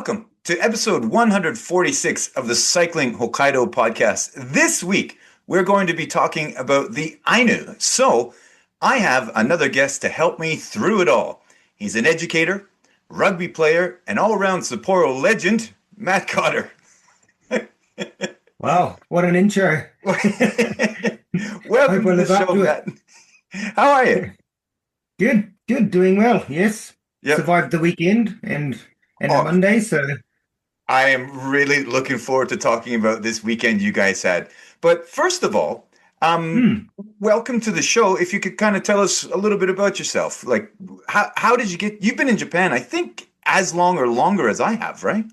Welcome to episode 146 of the Cycling Hokkaido podcast. This week, we're going to be talking about the Ainu. So, I have another guest to help me through it all. He's an educator, rugby player, and all-around Sapporo legend, Matt Cotter. Wow, what an intro. Welcome Hope I to the live up show, to Matt. How are you? it. Good, doing well. Yes. Yep. Survived the weekend and the Oh, Monday, so I am really looking forward to talking about this weekend you guys had. But first of all, um, hmm. welcome to the show. If you could kind of tell us a little bit about yourself, like how did you get? You've been in Japan, I think, as long or longer as I have, right?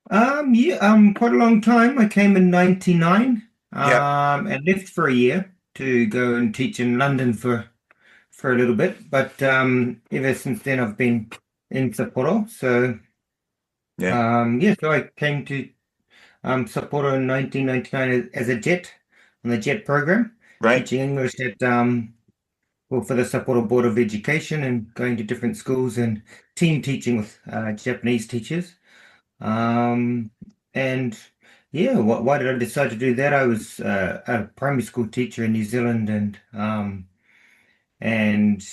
Yeah, quite a long time. I came in 99, Yep. and left for a year to go and teach in London for a little bit. But ever since then I've been in Sapporo. So Yeah. yeah, so I came to Sapporo in 1999 as a jet on the jet program, Right. teaching English at well, for the Sapporo Board of Education and going to different schools and team teaching with Japanese teachers. Um, and yeah, why did I decide to do that? I was a primary school teacher in New Zealand, and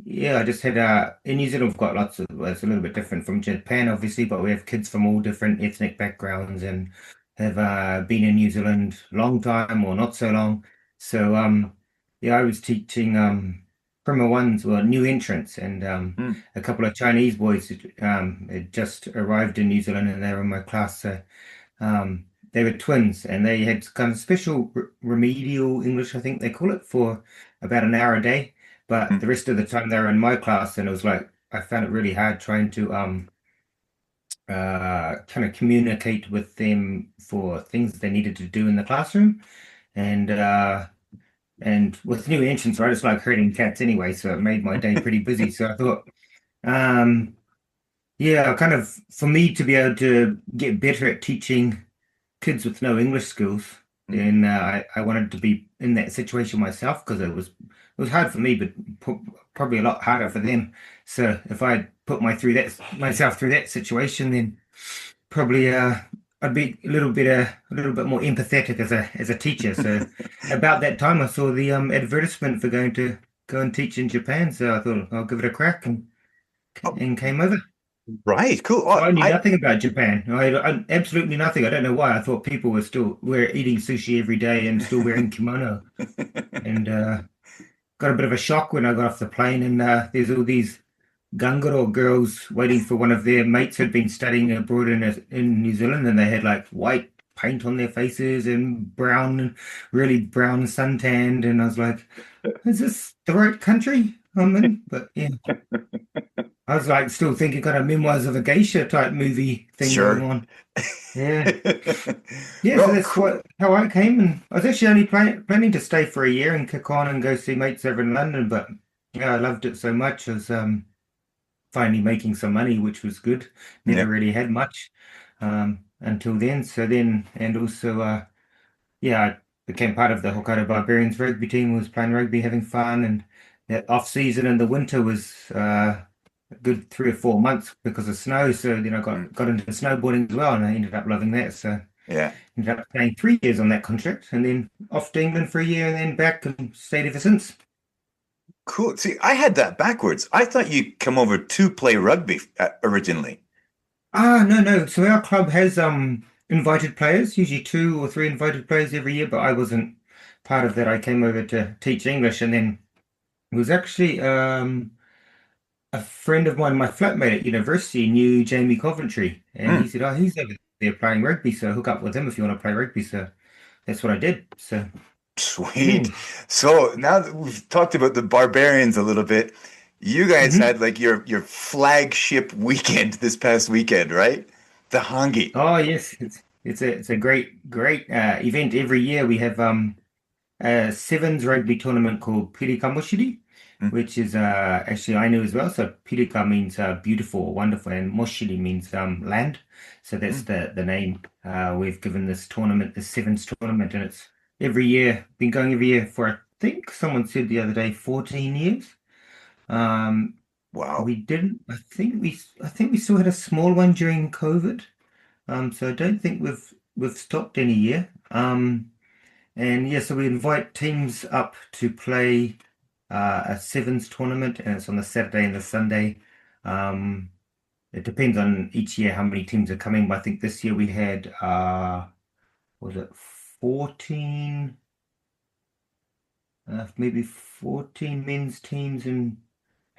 yeah, I just had in New Zealand we've got lots of, well, it's a little bit different from Japan, obviously, but we have kids from all different ethnic backgrounds and have been in New Zealand long time or not so long. So yeah, I was teaching Primer Ones, well, new entrants, and Mm. a couple of Chinese boys had just arrived in New Zealand and they were in my class. So they were twins and they had kind of special remedial English, I think they call it, for about an hour a day. But Mm. the rest of the time they were in my class, and it was like I found it really hard trying to kind of communicate with them for things they needed to do in the classroom. And with new entrants, right, it's like herding cats anyway, so it made my day pretty busy. So I thought, um, yeah, kind of for me to be able to get better at teaching kids with no English skills, Mm. then I wanted to be in that situation myself because it was hard for me, but probably a lot harder for them. So if I put myself through that situation, then probably I'd be a little bit more empathetic as a teacher. So about that time, I saw the advertisement for going to go and teach in Japan. So I thought I'll give it a crack Oh, and came over. right. Cool. So Oh, I knew I nothing about Japan. I absolutely nothing. I don't know why. I thought people were eating sushi every day and still wearing kimono. And got a bit of a shock when I got off the plane. And there's all these Ganguro girls waiting for one of their mates who'd been studying abroad in New Zealand, and they had like white paint on their faces and really brown suntanned. And I was like, "Is this the right country I'm in?" But yeah. I was like still thinking kind of memoirs of a geisha type movie thing going sure. on. Yeah. Yeah, so Well, that's cool. what how I came, and I was actually only planning to stay for a year and kick on and go see mates over in London, but yeah, I loved it so much. I was finally making some money, which was good. Never Yeah. really had much until then. So then, and also yeah, I became part of the Hokkaido Barbarians rugby team, was playing rugby, having fun, and that off season in the winter was a good 3 or 4 months because of snow. So then I Mm. got into snowboarding as well, and I ended up loving that. So Yeah. ended up staying 3 years on that contract, and then off to England for a year, and then back and stayed ever since. Cool. See, I had that backwards. I thought you come over to play rugby originally. No, no. So our club has invited players, usually 2 or 3 invited players every year, but I wasn't part of that. I came over to teach English, and then it was actually a friend of mine, my flatmate at university, knew Jamie Coventry, and he Mm. said, "Oh, he's over there playing rugby, so hook up with him if you want to play rugby." So that's what I did. So Sweet. mm. So now that we've talked about the barbarians a little bit, you guys hmm had like your flagship weekend this past weekend, right? The Hangi. Oh yes, it's a great event every year. We have a sevens rugby tournament called Pirika Moshiri, Mm. which is actually Ainu as well. So Pirika means beautiful or wonderful, and Moshiri means land. So that's Mm. the name we've given this tournament, the sevens tournament, and it's every year, been going every year for I think someone said the other day, 14 years. Um, Wow. We didn't. I think we still had a small one during COVID. So I don't think we've stopped any year. And yeah, so we invite teams up to play a sevens tournament, and it's on the Saturday and the Sunday. Um, it depends on each year how many teams are coming. But I think this year we had was it 14, maybe 14 men's teams and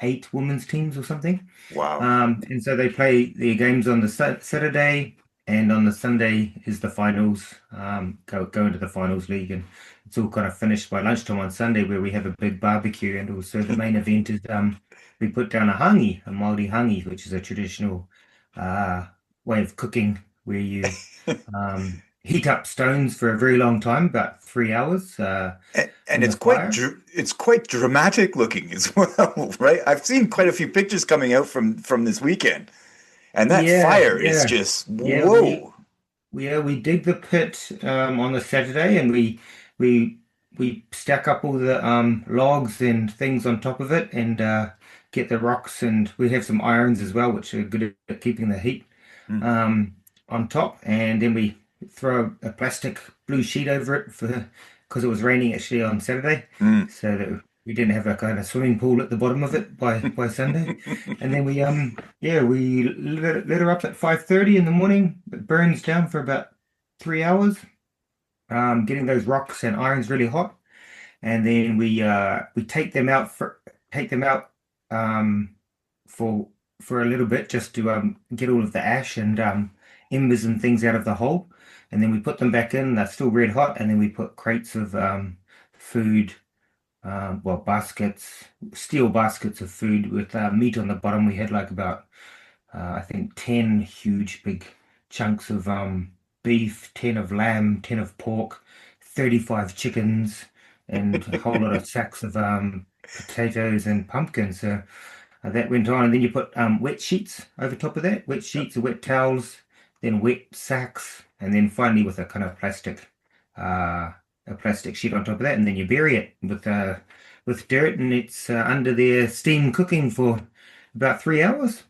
8 women's teams or something. Wow. And so they play their games on the Saturday, and on the Sunday is the finals. Go into the finals league, and it's all kind of finished by lunchtime on Sunday, where we have a big barbecue, and also the main event is we put down a Māori hangi, which is a traditional uh, way of cooking where you heat up stones for a very long time, about 3 hours And on the fire. it's quite dramatic looking as well, right? I've seen quite a few pictures coming out from this weekend, and that Yeah, fire is yeah, just yeah. whoa. We dig the pit on the Saturday, and we we stack up all the logs and things on top of it, and get the rocks, and we have some irons as well, which are good at keeping the heat Mm, um, on top, and then we throw a plastic blue sheet over it for because it was raining actually on Saturday, mm. so that we didn't have a kind of swimming pool at the bottom of it by Sunday. And then we lit her up at 5:30 in the morning. It burns down for about 3 hours, getting those rocks and irons really hot, and then we take them out um, for a little bit just to get all of the ash and embers and things out of the hole, and then we put them back in. They're still red hot, and then we put crates of food, well, baskets, steel baskets of food with meat on the bottom. We had like about I think 10 huge big chunks of beef, 10 of lamb, 10 of pork, 35 chickens, and a whole lot of sacks of potatoes and pumpkins. So that went on. And then you put wet sheets over top of that, wet sheets or wet towels, then wet sacks, and then finally with uh, a plastic sheet on top of that. And then you bury it with dirt, and it's under there steam cooking for about 3 hours.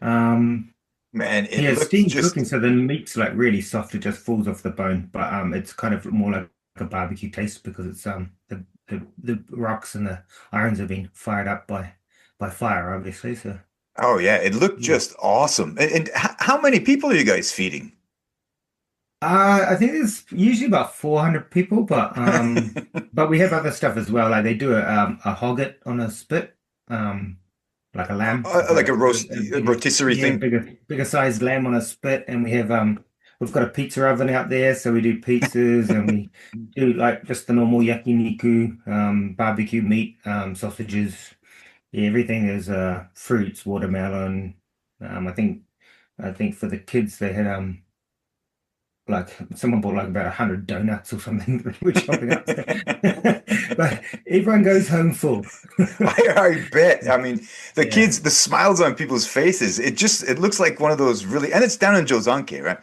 Um, Man, it yeah, looks steam cooking, just so the meat's like really soft, it just falls off the bone. But it's kind of more like a barbecue taste because it's the rocks and the irons have been fired up by fire, obviously. So oh yeah, it looked yeah. just awesome. And how many people are you guys feeding? I think there's usually about 400 people, but we have other stuff as well. Like they do a hogget on a spit, like a lamb, like Like a a bigger, rotisserie yeah, thing? bigger sized lamb on a spit, and we've got a pizza oven out there, so we do pizzas, and we do like just the normal yakiniku, barbecue meat, sausages, yeah, everything is fruits, watermelon. I think for the kids they had like someone bought like about 100 donuts or something that we're chopping up. But everyone goes home full. I bet. I mean, the Yeah. kids, the smiles on people's faces, it looks like one of those really, and it's down in Jozanke, right?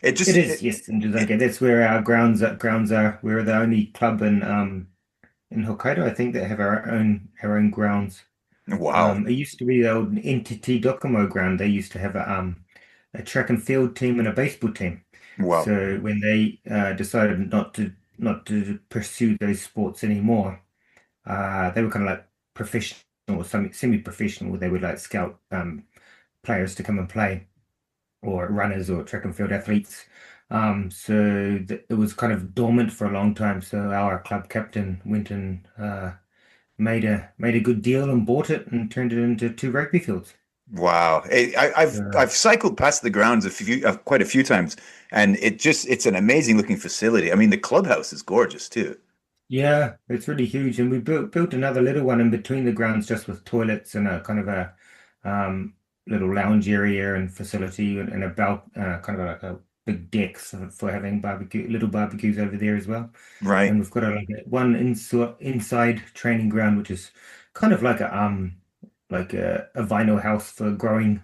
It It just, is, yes, in it, Juzanke. That's where our grounds are. We're the only club in Hokkaido, I think, that have our own grounds. wow, It used to be the old NTT Docomo ground. They used to have a track and field team and a baseball team. wow. So when they decided not to pursue those sports anymore, they were kind of like professional or semi-professional. They would like scout players to come and play, or runners or track and field athletes. So it was kind of dormant for a long time. So our club captain went and made a good deal and bought it and turned it into 2 rugby fields. Wow. Uh, I've cycled past the grounds quite a few times, and it's an amazing looking facility. I mean, the clubhouse is gorgeous too. yeah, it's really huge, and we built another little one in between the grounds, just with toilets and a kind of a um, little lounge area and facility, and about kind of like a big deck for having little barbecues over there as well. And Right. we've got one inside training ground, which is kind of like a vinyl house for growing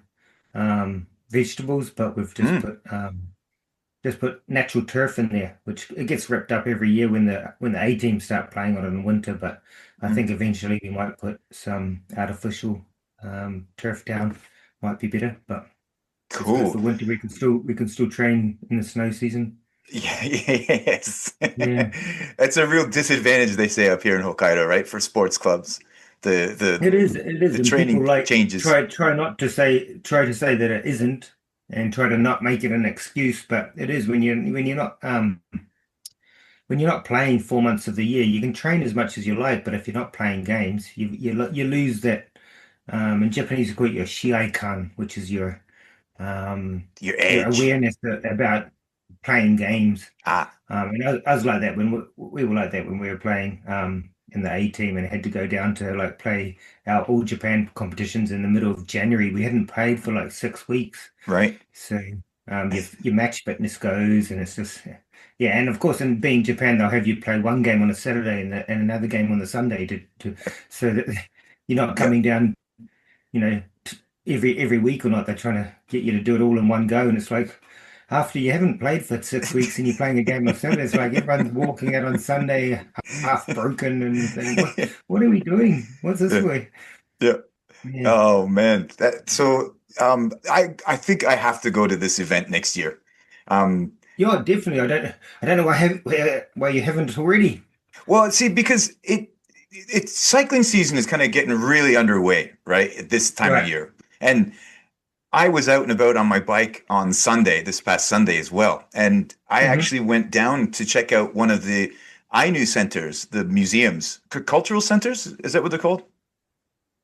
vegetables, but we've Mm, just put natural turf in there, which it gets ripped up every year when the A team start playing on it in winter. But I mm. think eventually we might put some artificial turf down might be better, but it's good for Cool. winter. We can still train in the snow season. Yeah, yes. Yeah, It's a real disadvantage, they say up here in Hokkaido, right? For sports clubs. The the it is. It is, the and people training like changes. try to say that it isn't, and try to not make it an excuse. But it is when you're not playing 4 months of the year. You can train as much as you like, but if you're not playing games, you lose that. In Japanese, you call it your shiaikan, which is um, Your your edge. awareness about playing games. Ah, And I was like that when we were like that when we were playing in the A team and had to go down to like play our All Japan competitions in the middle of January. We hadn't played for like 6 weeks, right. so your match fitness goes, and it's just yeah. And of course, in being Japan, they'll have you play one game on a Saturday and another game on the Sunday to so that you're not Yeah. coming down, you know, every week or not. They're trying to get you to do it all in one go, and it's like after you haven't played for 6 weeks and you're playing a game on Saturday, it's like everyone's walking out on Sunday half broken and saying, what are we doing? What's this Yeah. for? Yeah. Yeah. Oh man. I think I have to go to this event next year. Um, Yeah, definitely. I don't know why you haven't already. well, see, because it's cycling season is kind of getting really underway, right, at this time of Right. year. And I was out and about on my bike on Sunday, this past Sunday as well. And I Hmm. actually went down to check out one of the Ainu centers, the museums, cultural centers. Is that what they're called?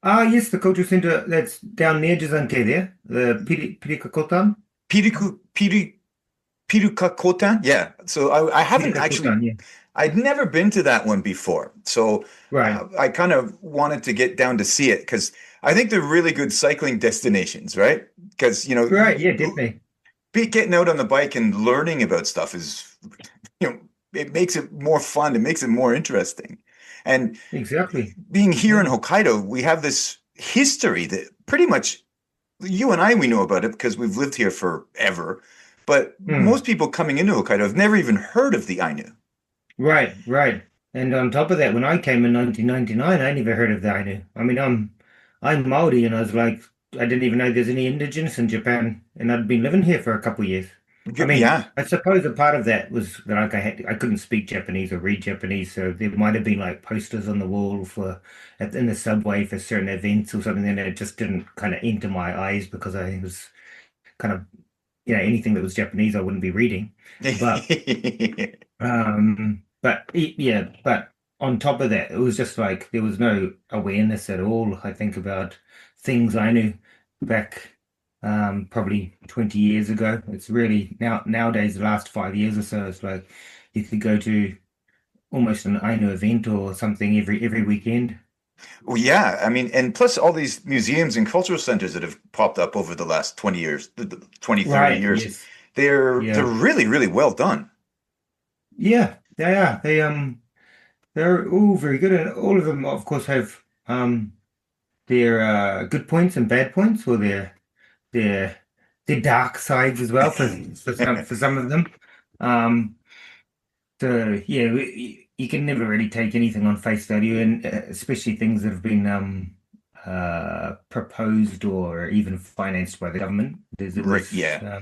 Ah, yes, the cultural center that's down near Jizanke there, the Pirikakotan. Piriku, Piruka Kotan? Yeah. So I haven't actually, Pirikakotan, yeah. I'd never been to that one before. So Right. I kind of wanted to get down to see it because I think they're really good cycling destinations, right? Because, Right, yeah, definitely. getting out on the bike and learning about stuff is, it makes it more fun. It makes it more interesting. And Exactly. being here in Yeah. Hokkaido, we have this history that pretty much you and I, we know about it because we've lived here forever. But Hmm. most people coming into Hokkaido have never even heard of the Ainu. Right, right. And on top of that, when I came in 1999, I never heard of the Ainu. I mean, I'm Maori, and I was like, I didn't even know there's any indigenous in Japan, and I'd been living here for a couple of years. I mean, Yeah. I suppose a part of that was that like I couldn't speak Japanese or read Japanese, so there might have been like posters on the wall in the subway for certain events or something, and it just didn't kind of enter my eyes because I was kind of anything that was Japanese I wouldn't be reading. But but on top of that, it was just like there was no awareness at all, I think, about things I knew back probably 20 years ago. It's really nowadays, the last 5 years or so, it's like you could go to almost an Ainu event or something every weekend. Well, yeah. I mean, and plus all these museums and cultural centers that have popped up over the last 20 years, 20, 30 Right, years, yes. they're Yeah. really, really well done. Yeah, they are. They're all very good, and all of them of course have their good points and bad points, or their their dark sides as well for some of them. Um, so yeah, you can never really take anything on face value, and especially things that have been proposed or even financed by the government. There's Right. always Yeah.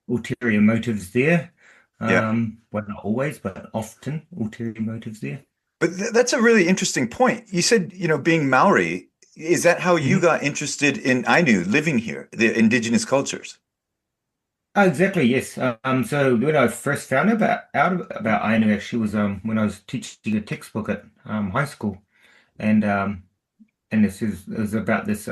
ulterior motives there. Yeah. Well, not always, but often ulterior motives there. But that's a really interesting point. You said, being Maori, is that how you Mhm. got interested in Ainu living here, the indigenous cultures? Oh, exactly, yes. So when I first found about Ainu actually was when I was teaching a textbook at high school, and it was about this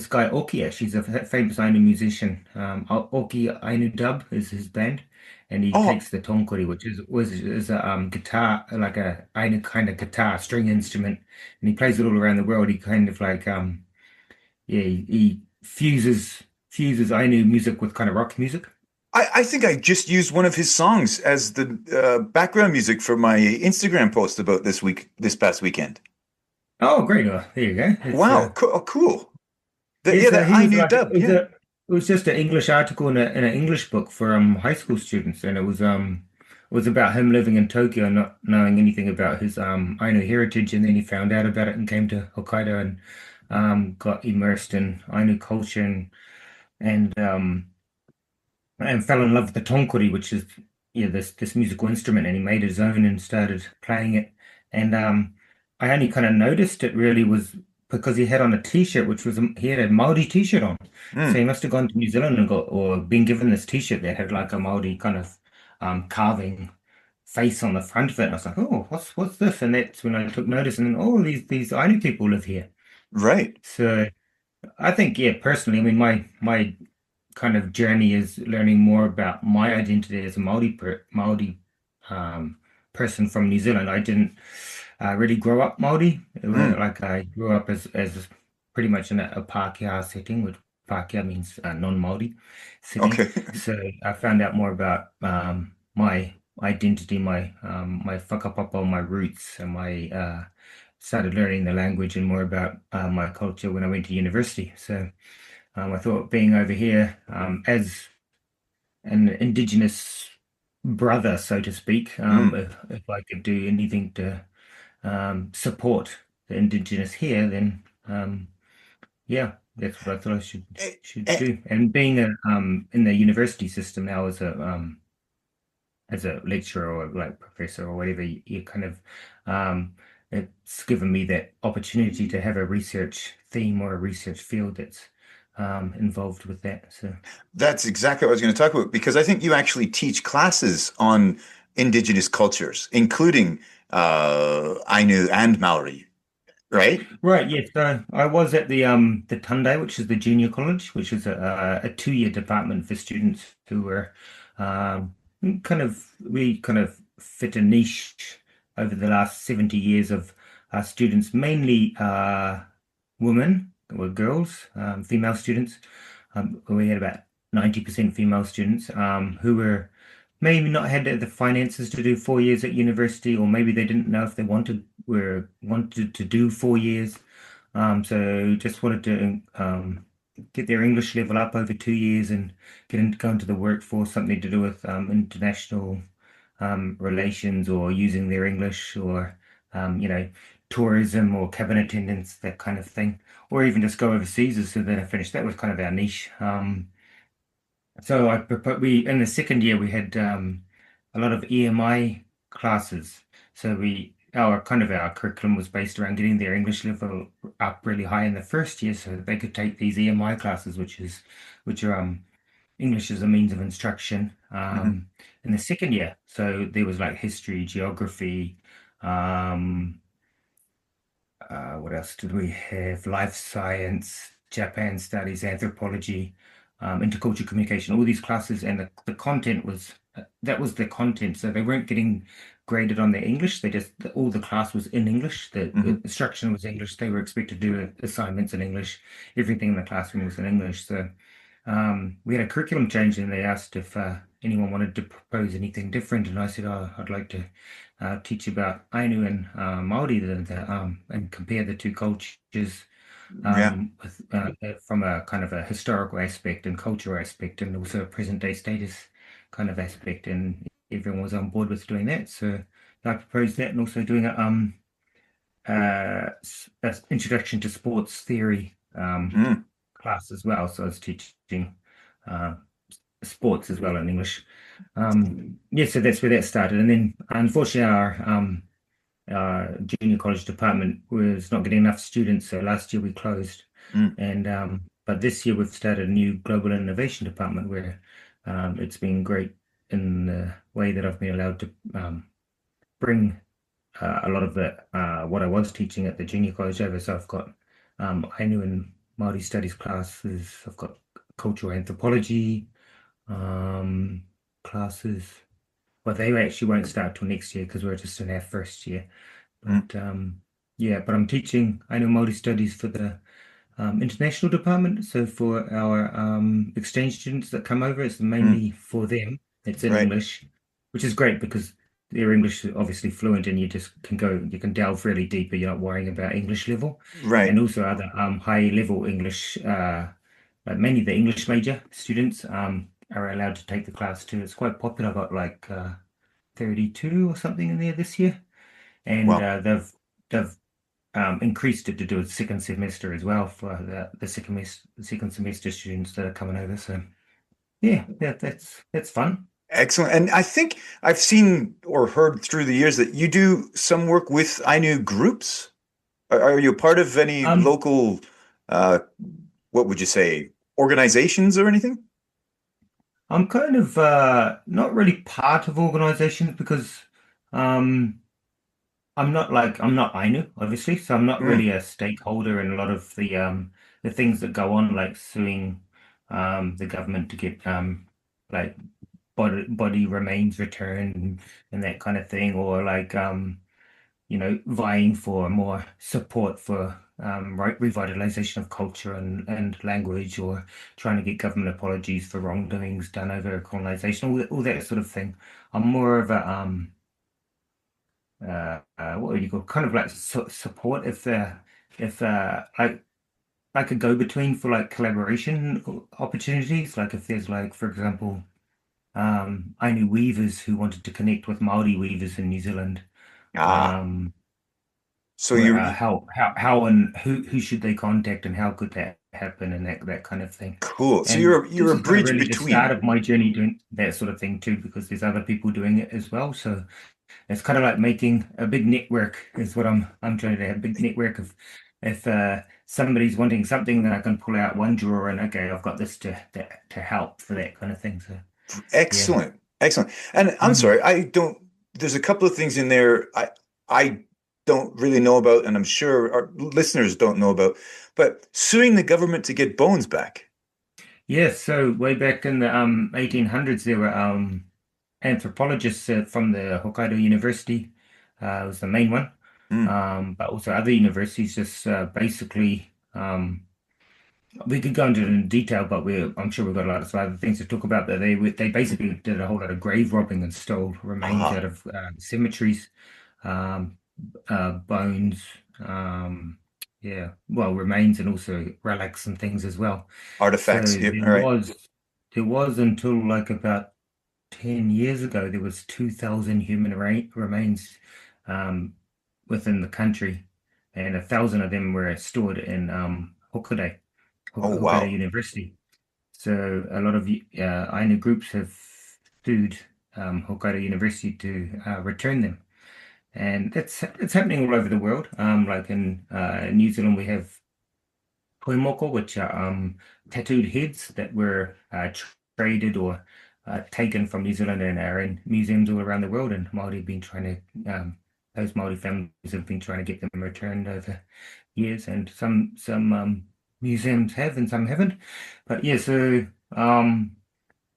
guy Oki. Actually, he's a famous Ainu musician. Oki Ainu Dub is his band, and he Oh, takes the tonkori, which is a guitar, like a Ainu kind of guitar string instrument, and he plays it all around the world. He kind of like yeah, he fuses Ainu music with kind of rock music. I think I just used one of his songs as the background music for my Instagram post about this past weekend. Oh, great! There you go. Wow, cool. Yeah, It's that he I was knew like dub. Yeah. it was just an English article in an English book for high school students, and it was about him living in Tokyo, not knowing anything about his Ainu heritage, and then he found out about it and came to Hokkaido, and got immersed in Ainu culture and and fell in love with the tonkori, which is this musical instrument, and he made his own and started playing it. And I only kind of noticed it really was because he had on a t-shirt, which was he had a Maori t-shirt on. So he Mm, must have gone to New Zealand and got or been given this t-shirt that had like a Maori kind of carving face on the front of it. And I was like, oh, what's this? And that's when I took notice, and then oh, these Ainu people live here. right. So I think, yeah, personally, I mean, my kind of journey is learning more about my identity as a Maori person from New Zealand. I didn't really grow up Maori. Mm, Like I grew up as pretty much in a Pākehā setting, which Pākehā means non-Maori setting. okay. So I found out more about my identity, my whakapapa, my roots, and my started learning the language and more about my culture when I went to university. So I thought being over here as an indigenous brother, so to speak, Mm. if I could do anything to support the indigenous here, then yeah, that's what I thought I should Eh, should eh, do. And being in the university system now as a lecturer or like professor or whatever, you kind of it's given me that opportunity to have a research theme or a research field that's involved with that. So that's exactly what I was going to talk about because I think you actually teach classes on indigenous cultures, including Ainu and Maori, right? right, yes. So I was at the Tunde, which is the junior college, which is a 2-year department for students who were um, we kind of fit a niche over the last 70 years of students, mainly women or girls, female students. We had about 90% female students who were maybe not had the finances to do 4 years at university, or maybe they didn't know if they wanted to do 4 years. So just wanted to get their English level up over 2 years and go into the workforce, something to do with international relations or using their English or tourism or cabin attendance, that kind of thing, or even just go overseas as soon as they finish. That was kind of our niche. So we in the second year we had a lot of EMI classes. So our curriculum was based around getting their English level up really high in the first year, so that they could take these EMI classes, which are English as a means of instruction Hmm. in the second year. So there was like history, geography, um, what else did we have? Life science, Japan studies, anthropology, intercultural communication, all these classes, and the content was that was the content. So they weren't getting graded on their English. All the class was in English. The Hmm. instruction was English. They were expected to do assignments in English. Everything in the classroom was in English. So we had a curriculum change, and they asked if anyone wanted to propose anything different, and I said, "Oh, I'd like to." Teach about Ainu and Maori and compare the two cultures Yeah. from a kind of a historical aspect and cultural aspect, and also a present day status kind of aspect. And everyone was on board with doing that. So I proposed that, and also doing a introduction to sports theory Mm. class as well. So I was teaching uh, sports as well in English. Yeah, so that's where that started. And then unfortunately our junior college department was not getting enough students, so last year we closed. Mm. And but this year we've started a new global innovation department where it's been great in the way that I've been allowed to bring a lot of the what I was teaching at the junior college over. So I've got Ainu and Māori studies classes, I've got cultural anthropology um, classes. Well, they actually won't start till next year because we're just in our first year. Mm. But yeah, but I'm teaching I know Māori studies for the international department. So for our exchange students that come over, it's Mm. mainly for them. It's in Right. English, which is great because their English is obviously fluent and you just you can delve really deeper. You're not worrying about English level. And Right. also other high level English, mainly the English major students are allowed to take the class too. It's quite popular. I've got like 32 or something in there this year. And Well, they've increased it to do a second semester as well for the second semester students that are coming over. So yeah, that's fun. Excellent. And I think I've seen or heard through the years that you do some work with Ainu groups. Are you a part of any Um, local, uh, what would you say, organizations or anything? I'm kind of not really part of organizations because um, I'm not Ainu, obviously, so I'm not Mm. really a stakeholder in a lot of the things that go on, like suing the government to get like body remains returned and that kind of thing, or like vying for more support for revitalization of culture and language, or trying to get government apologies for wrongdoings done over colonization, all that sort of thing. I'm more of a what would you call, kind of like support, if like a go-between for like collaboration opportunities, like if there's, like, for example, Ainu weavers who wanted to connect with Maori weavers in New Zealand. Ah, um so where you how and who should they contact, and how could that happen, and that kind of thing. cool. So And you're this a is kind of bridge really the start between. of my journey doing that sort of thing too, because there's other people doing it as well. So it's kind of like making a big network is what I'm trying to have, a big network of, if somebody's wanting something, then I can pull out one drawer and, okay, I've got this to help for that kind of thing. So yeah. Excellent. Excellent. And I'm Mhm. sorry, I don't, there's a couple of things in there I don't really know about, and I'm sure our listeners don't know about, but suing the government to get bones back. Yes, so way back in the 1800s, there were anthropologists from the Hokkaido University, was the main one, Mm. but also other universities just basically, we could go into it in detail, but I'm sure we've got a lot of other things to talk about. But they basically did a whole lot of grave robbing and stole remains Ah, out of cemeteries, um, bones, yeah, well, remains and also relics and things as well. So artifacts. Yep. All right. there was until like about 10 years ago, there was 2,000 human remains um, within the country, and 1,000 of them were stored in Oh, Hokkaido wow. University. So a lot of Ainu groups have sued Hokkaido University to return them, and it's happening all over the world. Like in New Zealand, we have poimoko, which are tattooed heads that were traded or taken from New Zealand and are in museums all around the world. And Māori have been trying to, those Māori families have been trying to get them returned over years, and some museums have and some haven't. But yeah, so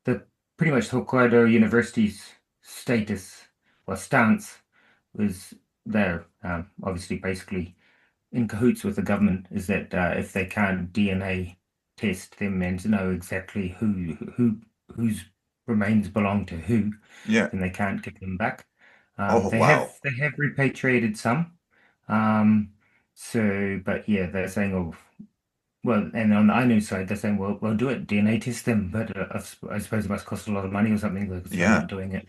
the pretty much Hokkaido University's status or stance was they're obviously basically in cahoots with the government, is that if they can't DNA test them and know exactly whose remains belong to who, Yeah. then they can't get them back. Oh, They wow. have repatriated some. Um, but yeah, they're saying, oh, well, and on the Ainu side, they're saying, well, we'll do it, DNA test them, but I suppose it must cost a lot of money or something because they're Yeah. not doing it.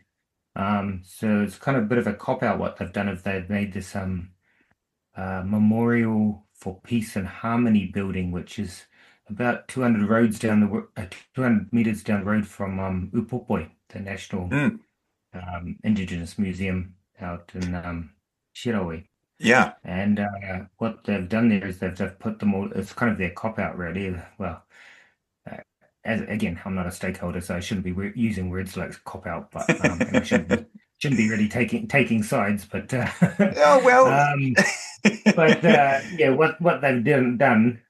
So it's kind of a bit of a cop out what they've done if they've made this Memorial for Peace and Harmony building, which is about 200 roads down 200 meters down the road from Upopoi, the National Mm. Indigenous Museum out in Shiraui. Yeah. And what they've done there is they've put them all, it's kind of their cop out, really. Well, uh, as again, I'm not a stakeholder, so I shouldn't be using words like cop out, but and I shouldn't be really taking sides, but Oh, well. um, but yeah, what they've done,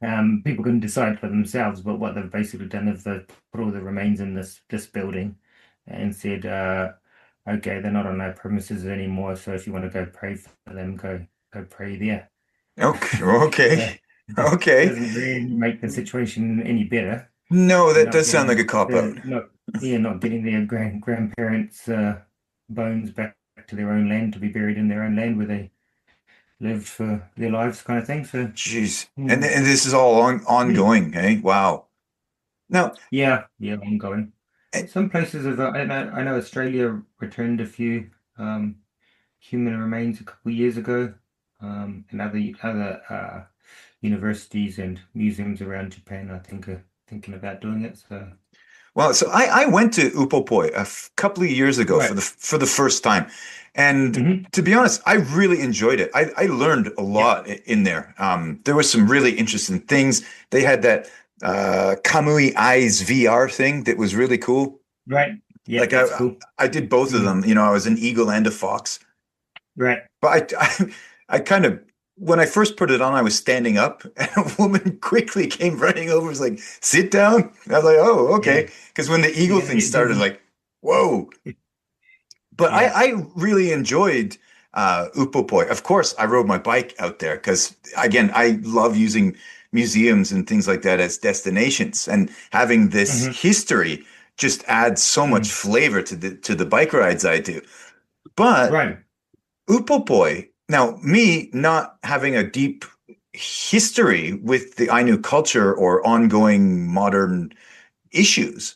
people can decide for themselves. But what they've basically done is they've put all the remains in this building, and said, okay, they're not on our premises anymore. So if you want to go pray for them, go pray there. Okay. Okay. So Okay. doesn't really make the situation any better. No, They're that not does sound like a getting cop out. not getting their grandparents' bones back to their own land to be buried in their own land where they lived for their lives, kind of thing. So, Jeez. hmm. And this is all Hmm. ongoing, hey? Wow. Now, Yeah, ongoing. eh, Some places have, I know Australia returned a few um, human remains a couple of years ago. and other universities and museums around Japan, I think, are thinking about doing it. So, Well, so I went to Upopoi couple of years ago right. for the first time, and Hmm. to be honest, I really enjoyed it. I learned a Yep. lot in there. There was some really interesting things. They had that Kamui Eyes VR thing that was really cool. Right. Yep. Like That's cool. I did both of Mm. them. You know, I was an eagle and a fox. Right. But I kind of, when I first put it on, I was standing up, and a woman quickly came running over, was like, "Sit down." I was like, "Oh, Yeah. okay." Because when the eagle Yeah. thing started, like, whoa. But Yeah. I really enjoyed Upopoi. Of course, I rode my bike out there because, again, I love using museums and things like that as destinations, and having this Hmm. history just adds so much Mm. flavor to the bike rides I do. But Right. Upopoi, now me not having a deep history with the Ainu culture or ongoing modern issues,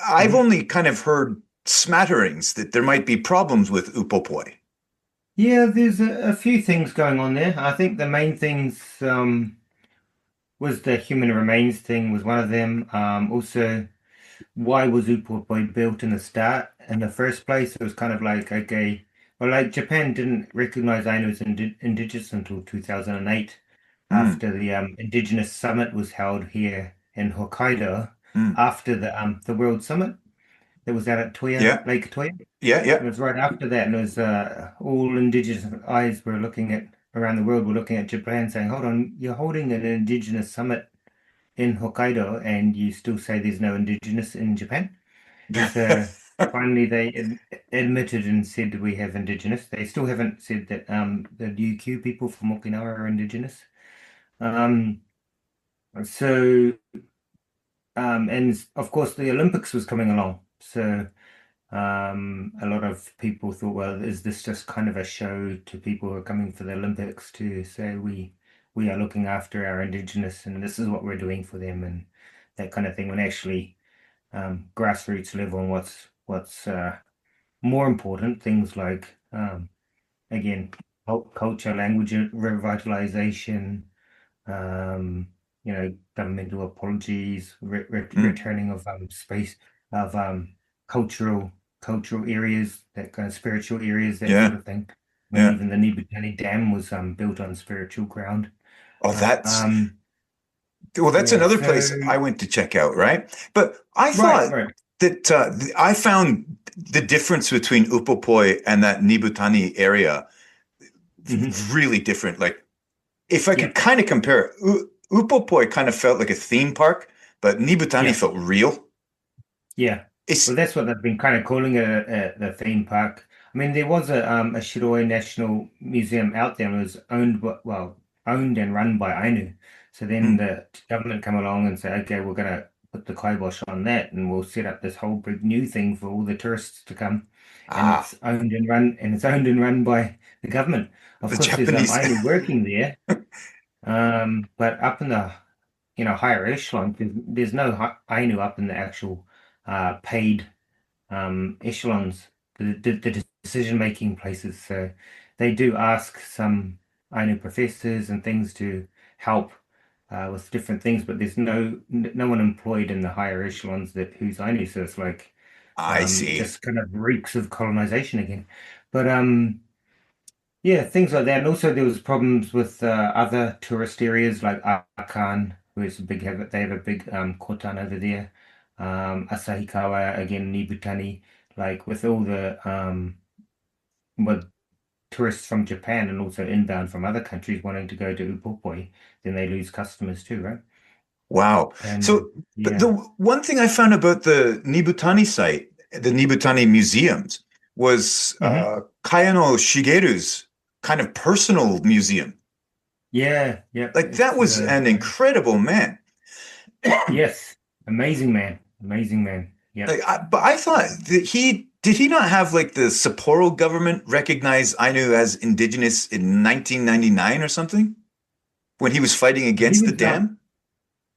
I've Hmm. only kind of heard smatterings that there might be problems with Upopoi. Yeah, there's a few things going on there. I think the main things was the human remains thing was one of them. Also, why was Upoi built in the start in the first place? It was kind of like, okay, well, like Japan didn't recognize Ainu as indigenous until 2008, Mm, after the indigenous summit was held here in Hokkaido, mm. after the World Summit that was out at Toya, Yeah, Lake Toya. yeah, yeah. It was right after that, and it was all indigenous eyes were looking at around the world were looking at Japan, saying, "Hold on, you're holding an indigenous summit in Hokkaido, and you still say there's no indigenous in Japan." So finally, they admitted and said we have indigenous. They still haven't said that the UQ people from Okinawa are indigenous. Um, so and of course, the Olympics was coming along, so. A lot of people thought, well, is this just kind of a show to people who are coming for the Olympics to say we are looking after our indigenous and this is what we're doing for them and that kind of thing. When actually, grassroots level and what's more important, things like again, culture, language revitalization, um, governmental apologies, Mm, returning of space of cultural areas, that kind of spiritual areas, that sort yeah, of thing. I mean, yeah. even the Nibutani Dam was built on spiritual ground. Oh, that's Um, well, that's yeah, another so place I went to check out, right? But I right, thought right. that I found the difference between Upopoi and that Nibutani area Hmm. really different. Like, if I Yeah, could kind of compare it, Upopoi kind of felt like a theme park, but Nibutani yeah. felt real. Yeah. Well, It's that's what they've been kind of calling it, the theme park. I mean, there was a Shiroi National Museum out there and it was owned and run by Ainu. So then mm, the government come along and say, okay, we're gonna put the kibosh on that and we'll set up this whole big new thing for all the tourists to come. And ah, it's owned and run by the government. Of the course, there's Japanese. Ainu working there, but up in the higher echelon, there's no Ainu up in the actual paid echelons, the decision-making places. So they do ask some Ainu professors and things to help with different things, but there's no one employed in the higher echelons that who's Ainu. So it's like I it see. just kind of reeks of colonization again. But yeah, things like that. And also there was problems with other tourist areas like Akan, who's a big they have a big kotan over there. Asahikawa, again, Nibutani, like with all the with tourists from Japan and also inbound from other countries wanting to go to Upopoi, then they lose customers too, right? Wow. And So, but the yeah. one thing I found about the Nibutani site, the Nibutani museums, was Hmm. Kayano Shigeru's kind of personal museum. Yeah, yeah. Like that It's was an incredible man. yes, amazing man. Amazing man. Yep. But I thought that he did he not have like the Sapporo government recognize Ainu as indigenous in 1999 or something when he was fighting He against the was dam?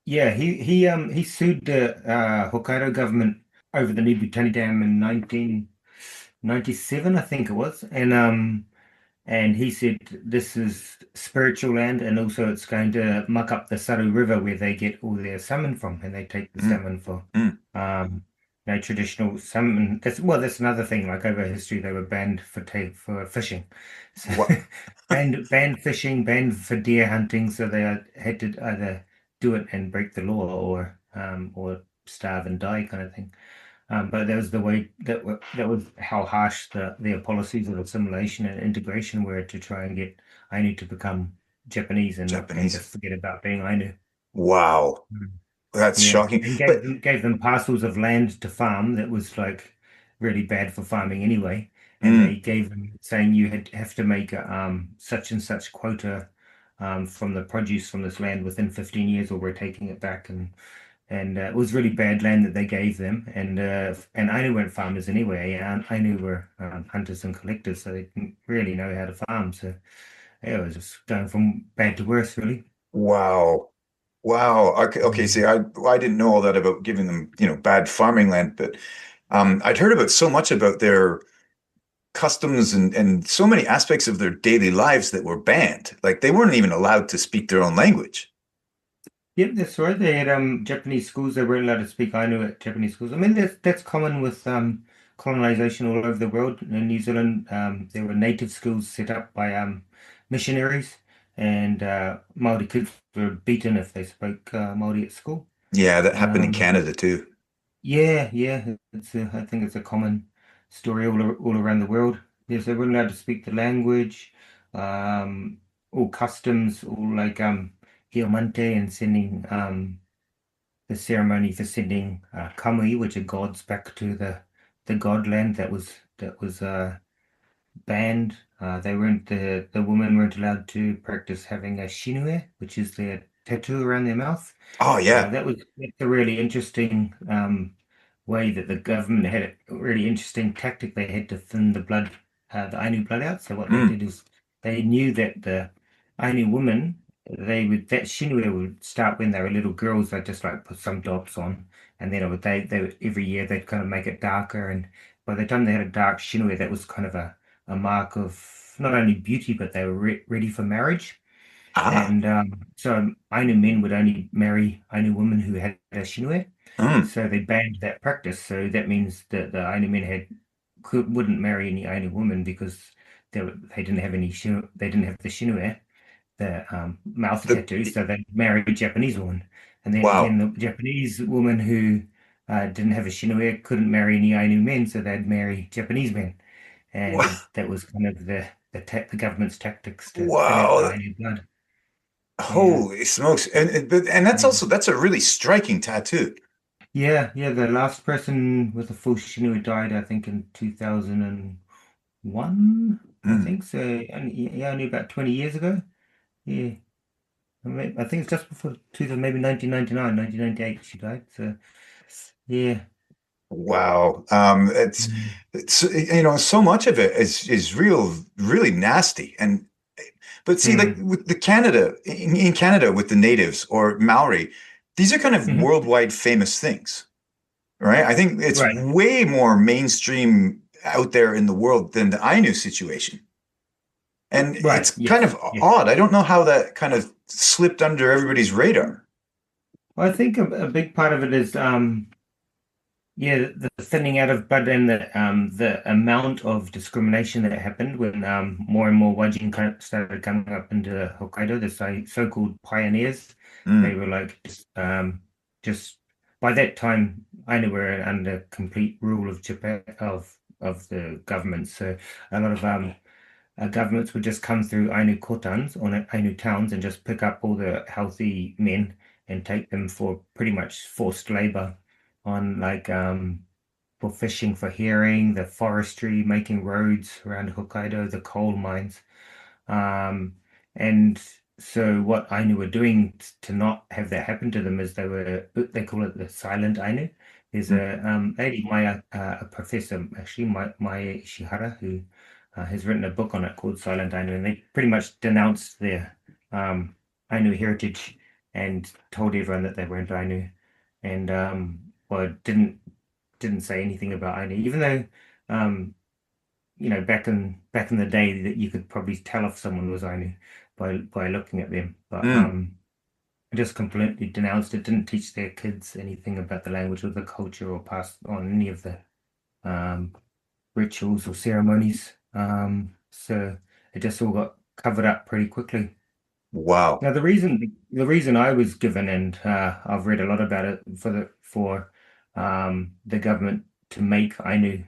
yeah, he sued the Hokkaido government over the Nibutani Dam in 1997, I think it was. and he said this is spiritual land, and also it's going to muck up the Saru River where they get all their salmon from, and they take the Mm, salmon for mm. um, traditional salmon. That's another thing. Like over history, they were banned for fishing, so What? banned fishing, banned for deer hunting. So they had to either do it and break the law, or starve and die, kind of thing. But that was the way that was how harsh their policies of assimilation and integration were to try and get Ainu to become Japanese and Japanese. just forget about being Ainu. Wow. Mm. That's Yeah, shocking. and But gave them parcels of land to farm that was like really bad for farming anyway. And they mm, gave them saying you have to make a such and such quota from the produce from this land within 15 years, or we're taking it back. And it was really bad land that they gave them. And Ainu weren't farmers anyway. And Ainu were hunters and collectors, so they didn't really know how to farm. So yeah, it was just going from bad to worse, really. wow. Wow. Okay, okay. See, Mm. I didn't know all that about giving them, bad farming land, but I'd heard about so much about their customs and so many aspects of their daily lives that were banned. Like they weren't even allowed to speak their own language. Yep, that's right. They had Japanese schools. They weren't allowed to speak Ainu at Japanese schools. I mean, that's common with colonization all over the world. In New Zealand, there were native schools set up by missionaries, and Maori kids were beaten if they spoke Maori at school. Yeah, that happened in Um, Canada too. Yeah, yeah. I think it's a common story all around the world. Yes, they weren't allowed to speak the language, um, all customs, all like Hiomante and sending the ceremony for sending kamui, which are gods, back to the god land that was banned. They weren't the women weren't allowed to practice having a shinue, which is their tattoo around their mouth. Oh yeah. That's a really interesting way that the government had a really interesting tactic. They had to thin the Ainu blood out. So what they Mm. did is they knew that the Ainu women, that shinue would start when they were little girls. They'd just like put some dots on, and then every year they'd kind of make it darker. And by the time they had a dark shinue, that was kind of a mark of not only beauty, but they were ready for marriage. Ah. And so Ainu men would only marry Ainu women who had a shinue. Mm. So they banned that practice. So that means that the Ainu men wouldn't marry any Ainu woman because they didn't have they didn't have the shinue, the mouth The tattoo. So they married a Japanese woman, and then again wow. the Japanese woman who didn't have a shinue couldn't marry any Ainu men, so they'd marry Japanese men, and that was kind of the government's tactics to thin out the Wow. Ainu blood. Yeah. Holy smokes. And Mm. that's a really striking tattoo. Yeah, yeah. The last person with a full Shinui died, I think, in 2001. I Mm. think so. Only about 20 years ago. Yeah. I think it's just before 2000, maybe 1999, 1998 she died. So, yeah. Wow. Mm. It's so much of it is really nasty. And but see, like Mm. with the Canada in Canada with the natives or Maori, these are kind of Mhm. worldwide famous things, right? I think it's Right. way more mainstream out there in the world than the Ainu situation. And it's Right. kind Yes. of Yes. odd. I don't know how that kind of slipped under everybody's radar. Well, I think a big part of it is yeah, the thinning out of blood and the amount of discrimination that happened when more and more Wajin started coming up into Hokkaido, the so-called pioneers. They Mm, were like just by that time Ainu were under complete rule of Japan of the government. So a lot of governments would just come through Ainu kotans or Ainu towns and just pick up all the healthy men and take them for pretty much forced labor on like for fishing for herring, the forestry, making roads around Hokkaido, the coal mines. Um, and so what Ainu were doing to not have that happen to them is they call it the silent Ainu. There's mm. a lady, Maya, a professor, actually, Maya Ishihara, who has written a book on it called Silent Ainu, and they pretty much denounced their Ainu heritage and told everyone that they weren't Ainu, and well, didn't say anything about Ainu, even though um, back in the day that you could probably tell if someone was Ainu by looking at them. But Mm, I just completely denounced it, didn't teach their kids anything about the language or the culture or pass on any of the um, rituals or ceremonies. So it just all got covered up pretty quickly. wow. Now the reason I was given, and I've read a lot about it for the government to make Ainu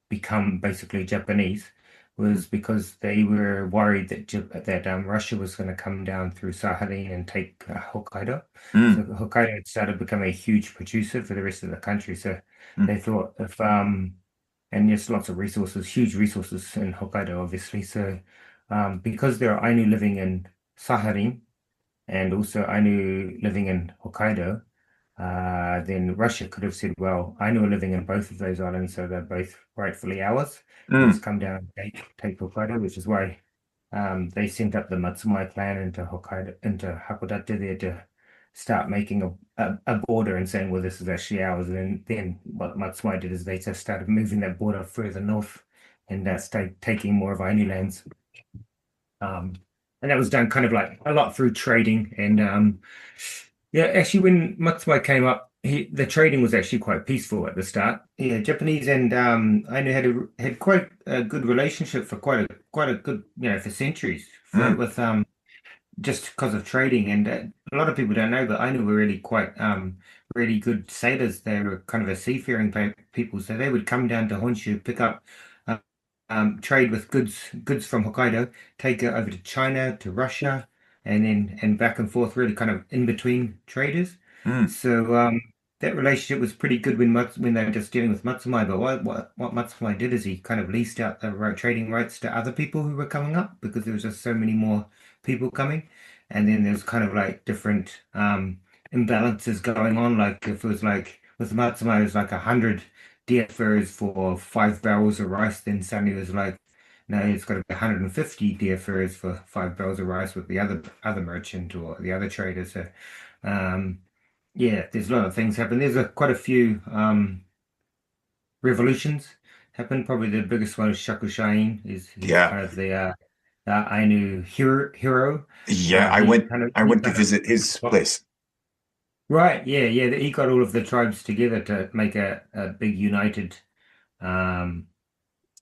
become basically Japanese was because they were worried that Russia was going to come down through Sakhalin and take Hokkaido. So Mm, Hokkaido had started to become a huge producer for the rest of the country. So mm, they thought if and there's lots of resources, huge resources in Hokkaido, obviously. So because there are Ainu living in Sakhalin and also Ainu living in Hokkaido, then Russia could have said, well, Ainu are living in both of those islands, so they're both rightfully ours. Let's mm, come down and take Hokkaido, which is why they sent up the Matsumai clan into Hokkaido, into Hakodate there to start making a border and saying, well, this is actually ours. And then what Matsumai did is they just started moving that border further north and started taking more of Ainu lands. Um, and that was done kind of like a lot through trading. And yeah, actually, when Matsumai came up, the trading was actually quite peaceful at the start. Yeah, Japanese and Ainu had quite a good relationship for quite a good, for centuries for mm, with just because of trading. And a lot of people don't know, but Ainu were really quite really good sailors. They were kind of a seafaring people, so they would come down to Honshu, pick up uh, trade with goods from Hokkaido, take it over to China, to Russia, and then and back and forth, really kind of in between traders. mm. So that relationship was pretty good when they were just dealing with Matsumai. But what Matsumai did is he kind of leased out the trading rights to other people who were coming up because there was just so many more people coming, and then there's kind of like different imbalances going on. Like if it was like with Matsumai, it was like 100 DFOs for 5 barrels of rice. Then suddenly it was like, no, it's got to be 150 DFOs for 5 barrels of rice with the other merchant or the other trader. So, um, yeah, there's a lot of things happen. There's quite a few revolutions happen. Probably the biggest one is Shakushain. He's Yeah. kind of the Ainu hero. Yeah, I He went to kind of visit his place. right, yeah, yeah. He got all of the tribes together to make a big united um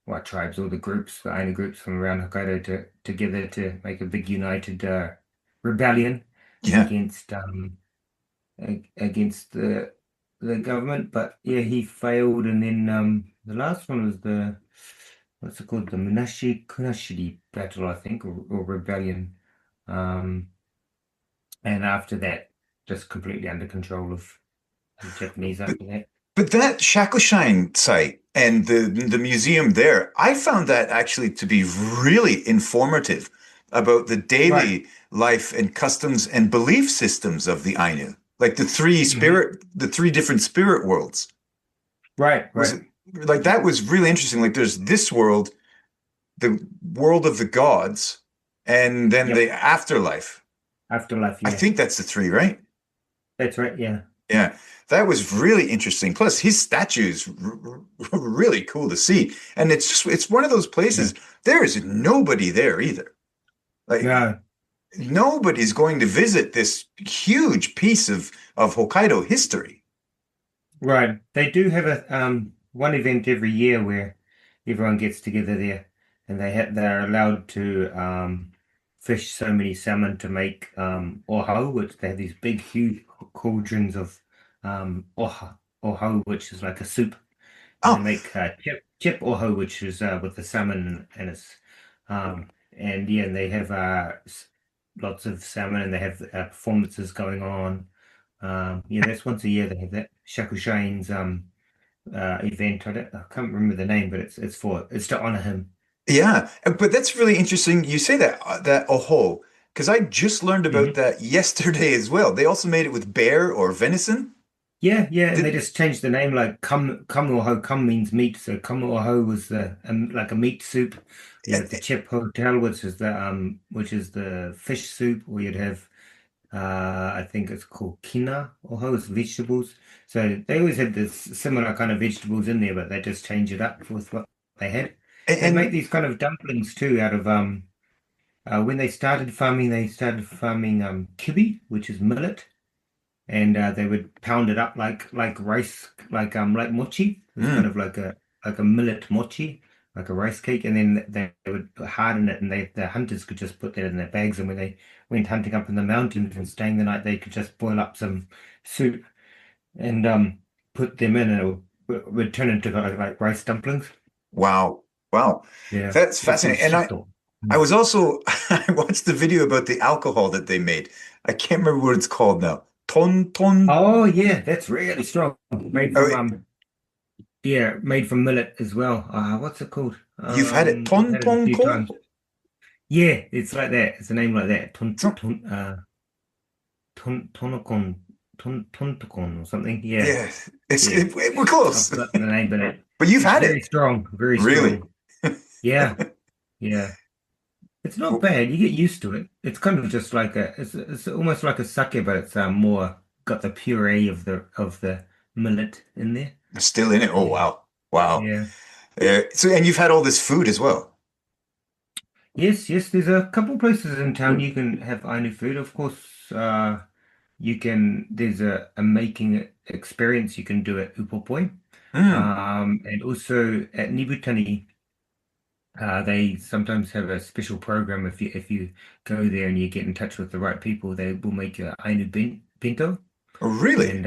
what tribes, all the groups, the Ainu groups from around Hokkaido together to make a big united rebellion Yeah. against against the government. But yeah, he failed, and then the last one was the what's it called, the Munashi Kunashiri battle, I think, or rebellion. Um, and after that, just completely under control of the Japanese But after that. but that Shackleshine site and the museum there, I found that actually to be really informative about the Right. daily life and customs and belief systems of the Ainu, like Hmm. the three different spirit worlds. Right, Was right. it like that was really interesting. Like there's this world, the world of the gods, and then Yep. the afterlife. Afterlife, I yeah. think that's the three, right? That's right, yeah. Yeah, that was really interesting. Plus, his statue's really cool to see, and it's one of those Yeah. places. There is nobody there either. Like No, nobody's going to visit this huge piece of Hokkaido history. right. They do have a one event every year where everyone gets together there and they're allowed to fish so many salmon to make oho, which they have these big huge cauldrons of oho, which is like a soup. And they Oh, make chip oho, which is with the salmon and it's and yeah, and they have lots of salmon and they have performances going on. Yeah, that's once a year they have that Shakushain's event. I can't remember the name, but it's to honor him. yeah, but that's really interesting. You say that oho, because I just learned about Hmm. that yesterday as well. They also made it with bear or venison. Yeah, yeah, and they Did, just changed the name. Like come or ho, come means meat, so come or ho was the like a meat soup. You have the chip hotel, which is the fish soup, or you'd have I think it's called kina or ho, it's vegetables. So they always had this similar kind of vegetables in there, but they just change it up with what they had. They make And these kind of dumplings too out of when they started farming kibi, which is millet, and they would pound it up like rice, like mochi. It was kind mm, of like a millet mochi, like a rice cake, and then they would harden it, and the hunters could just put that in their bags, and when they went hunting up in the mountains and staying the night, they could just boil up some soup and put them in, and would turn into like rice dumplings. wow, wow, Yeah, that's it's called fascinating. And shito. I Mm. was also I watched the video about the alcohol that they made. I can't remember what it's called now. Ton. Oh yeah, that's really strong. Made Oh, from yeah, made from millet as well. What's it called? you've had it. I've Ton had it a ton few ko. times. Yeah, it's like that. It's a name like that. Tonokon, tontokon or something. Yeah, Yeah, yeah. we're I've close, forgotten the name, but but you've it's had very it, strong. Very really. strong. Yeah, yeah. It's not bad. You get used to it. It's kind of just like it's almost like a sake, but it's more got the puree of the millet in there. Still in it. Oh, Yeah, wow. Wow. yeah. So, and you've had all this food as well. Yes, yes. There's a couple places in town you can have Ainu food. Of course, you can. There's a making experience you can do at Upopoi, Mm, and also at Nibutani. They sometimes have a special program if you go there and you get in touch with the right people, they will make you a Ainu bento. really? And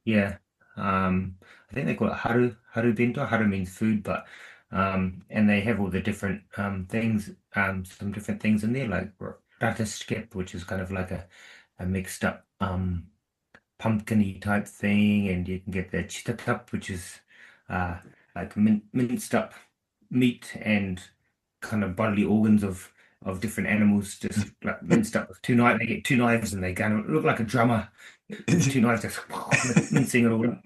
yeah, I think they call it haru bento. Haru means food, but and they have all the different things, some different things in there, like rata skip, which is kind of like a mixed up pumpkin-y type thing, and you can get the chitakup, which is uh like minced up meat and kind of bodily organs of different animals, just like minced up with two knives. They get two knives and they kind of look like a drummer with two knives, just mincing it all up.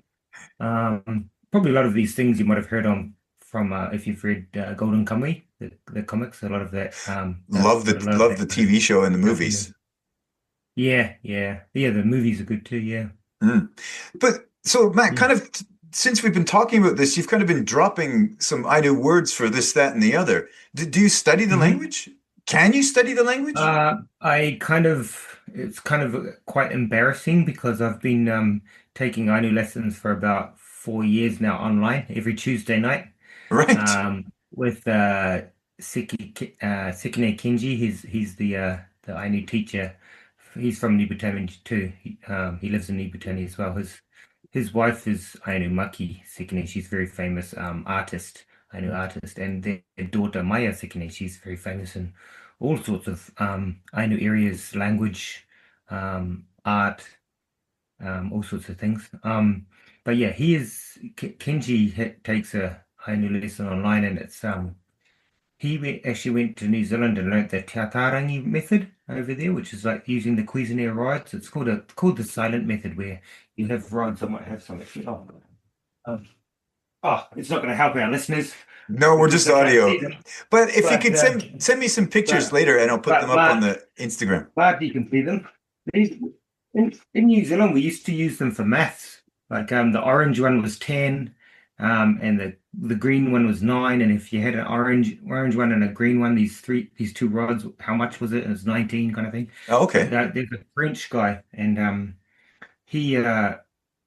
Probably a lot of these things you might have heard on from if you've read Golden Kamuy, the comics. A lot of that Love got a lot of love that the kind of TV show and the stuff in there. movies. Yeah, yeah, yeah. The movies are good too. Yeah. Mm. But so, Matt, Mm. kind of since we've been talking about this, you've kind of been dropping some Ainu words for this, that, and the other. Do you study the hmm language? Can you study the language? It's kind of quite embarrassing because I've been taking Ainu lessons for about 4 years now online every Tuesday night Right. with Sekine Kenji. He's the Ainu teacher. He's from Nibutani too. He lives in Nibutani as well. His wife is Ainu Maki Sekine. She's a very famous artist, Ainu artist, and their daughter Maya Sekine. She's very famous in all sorts of Ainu areas, language, art, all sorts of things. But yeah, Kenji takes a Ainu lesson online, and it's actually went to New Zealand and learnt the Teatarangi method over there, which is like using the Cuisenaire rods. It's called the silent method, where you have rods. I might have some. Um, it's not going to help our listeners No, we're because just they can't audio. see them. But if you But could send me some pictures but later and I'll put them but up on but the Instagram. but you can see them. These in New Zealand, we used to use them for maths. Like the orange one was 10, and the green one was 9. And if you had an orange one and a green one, these two rods, how much was it? It was 19 kind of thing. Oh, But okay. there's a French guy, and he uh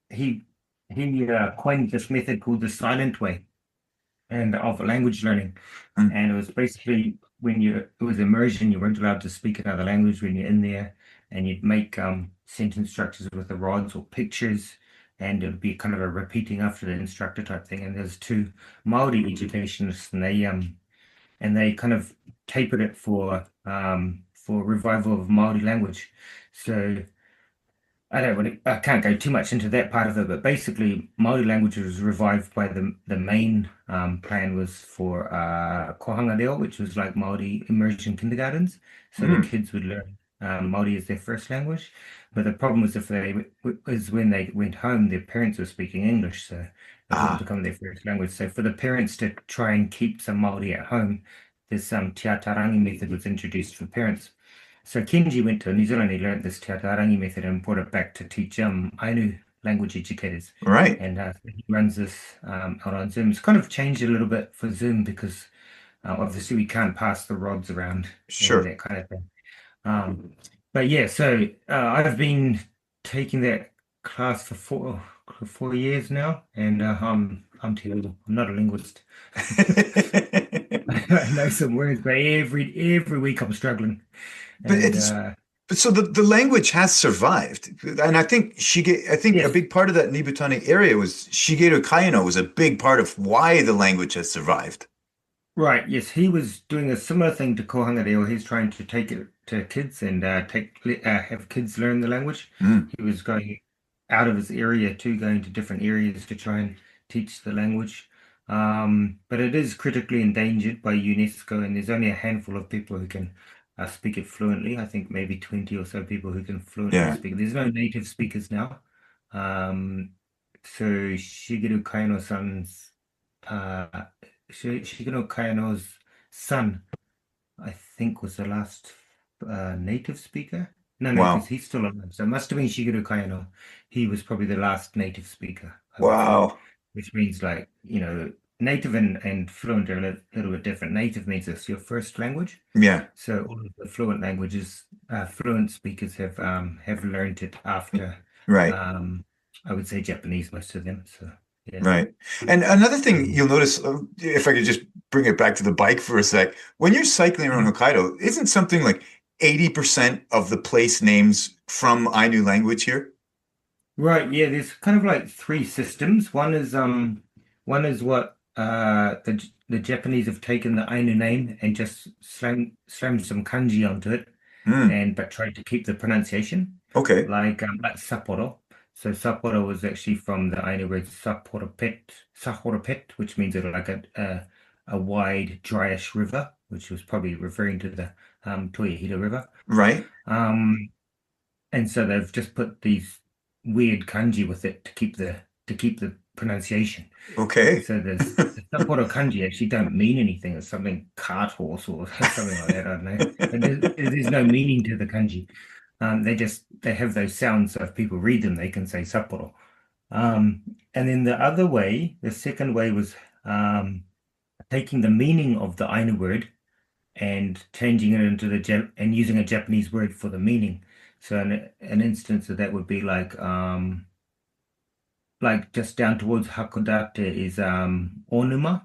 he he coined this method called the silent way and of language learning. Mm. And it was basically it was immersion, you weren't allowed to speak another language when you're in there, and you'd make sentence structures with the rods or pictures, and it would be kind of a repeating after the instructor type thing. And there's two Maori educationists, and they kind of tapered it for revival of Maori language. So I can't go too much into that part of it, but basically, Maori language was revived by the main plan was for kohanga reo, which was like Maori immersion kindergartens, so the Mm. kids would learn Maori as their first language. But the problem was was when they went home, their parents were speaking English, so it wouldn't Ah, become their first language. So for the parents to try and keep some Maori at home, this Te Atarangi method was introduced for parents. So Kenji went to New Zealand, he learned this Te Atarangi method and brought it back to teach Ainu language educators. right. And he runs this out on Zoom. It's kind of changed a little bit for Zoom because Obviously, we can't pass the rods around and Sure. that kind of thing. Um, but yeah, so I've been taking that class for 4 years now, and I'm terrible. I'm not a linguist. I know some words, but every week I'm struggling. But And it's but so the language has survived, and I think a yes, big part of that Nibutani area was Shigeru Kaino was a big part of why the language has survived. right, yes, he was doing a similar thing to Kohanga Reo. He's trying to take it to kids and have kids learn the language. Mm, He was going out of his area to going to different areas to try and teach the language. But it is critically endangered by UNESCO, and there's only a handful of people who can speak it fluently. I think maybe 20 or so people who can fluently yeah, speak it. There's no native speakers now. Um, so Shigeru Kaino-san's uh, Shigeno Kayano's son, I think, was the last native speaker. No, because wow, he's still alive. So it must have been Shigeru Kayano. He was probably the last native speaker, I would say, wow, which means like, native and fluent are a little bit different. Native means it's your first language. yeah, So all of the fluent languages, fluent speakers have learned it after, right. um, I would say Japanese, most of them. So yeah. Right. And another thing Um, you'll notice, if I could just bring it back to the bike for a sec, when you're cycling around Hokkaido, isn't something like 80% of the place names from Ainu language here? Right, yeah, there's kind of like three systems. One is what the Japanese have taken the Ainu name and just slammed some kanji onto it Hmm. and but tried to keep the pronunciation. Okay. Like Sapporo. So Sapporo was actually from the Ainu word Sahoropet, which means like a wide, dryish river, which was probably referring to the Toyohida River. Right. Um and so they've just put these weird kanji with it to keep the pronunciation. Okay. So the Sapporo kanji actually don't mean anything. It's something cart horse or something like that. I don't know. But there's no meaning to the kanji. They have those sounds, so if people read them, they can say Sapporo. Um, and then the second way was taking the meaning of the Ainu word and changing it into the Jap and using a Japanese word for the meaning. So an instance of that would be like just down towards Hakodate is Onuma.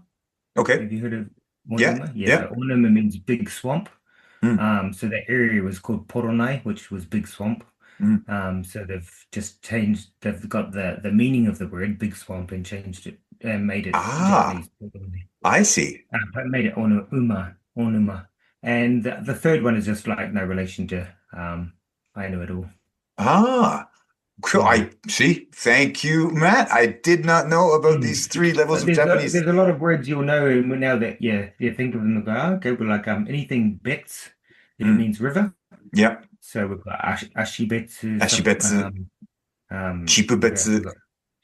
Okay. Have you heard of Yeah. Onuma? Yeah, so Yeah. Onuma means big swamp. Hmm. So the area was called Poronai, which was big swamp. Hmm. So they've got the meaning of the word big swamp and changed it and made it Ah, Japanese Poronai. I see. But made it Onuma. And the third one is just like no relation to Ainu at all. Ah, cool. Yeah. I see. Thank you, Matt. I did not know about these Mm. three levels But of there's Japanese. a lot of words you'll know now that you think of them and go, "Oh, okay, but like anything bets, it Hmm. means river. Yeah. So we've got ashibetsu, Ashibetsu, what else we Chipubetsu. got?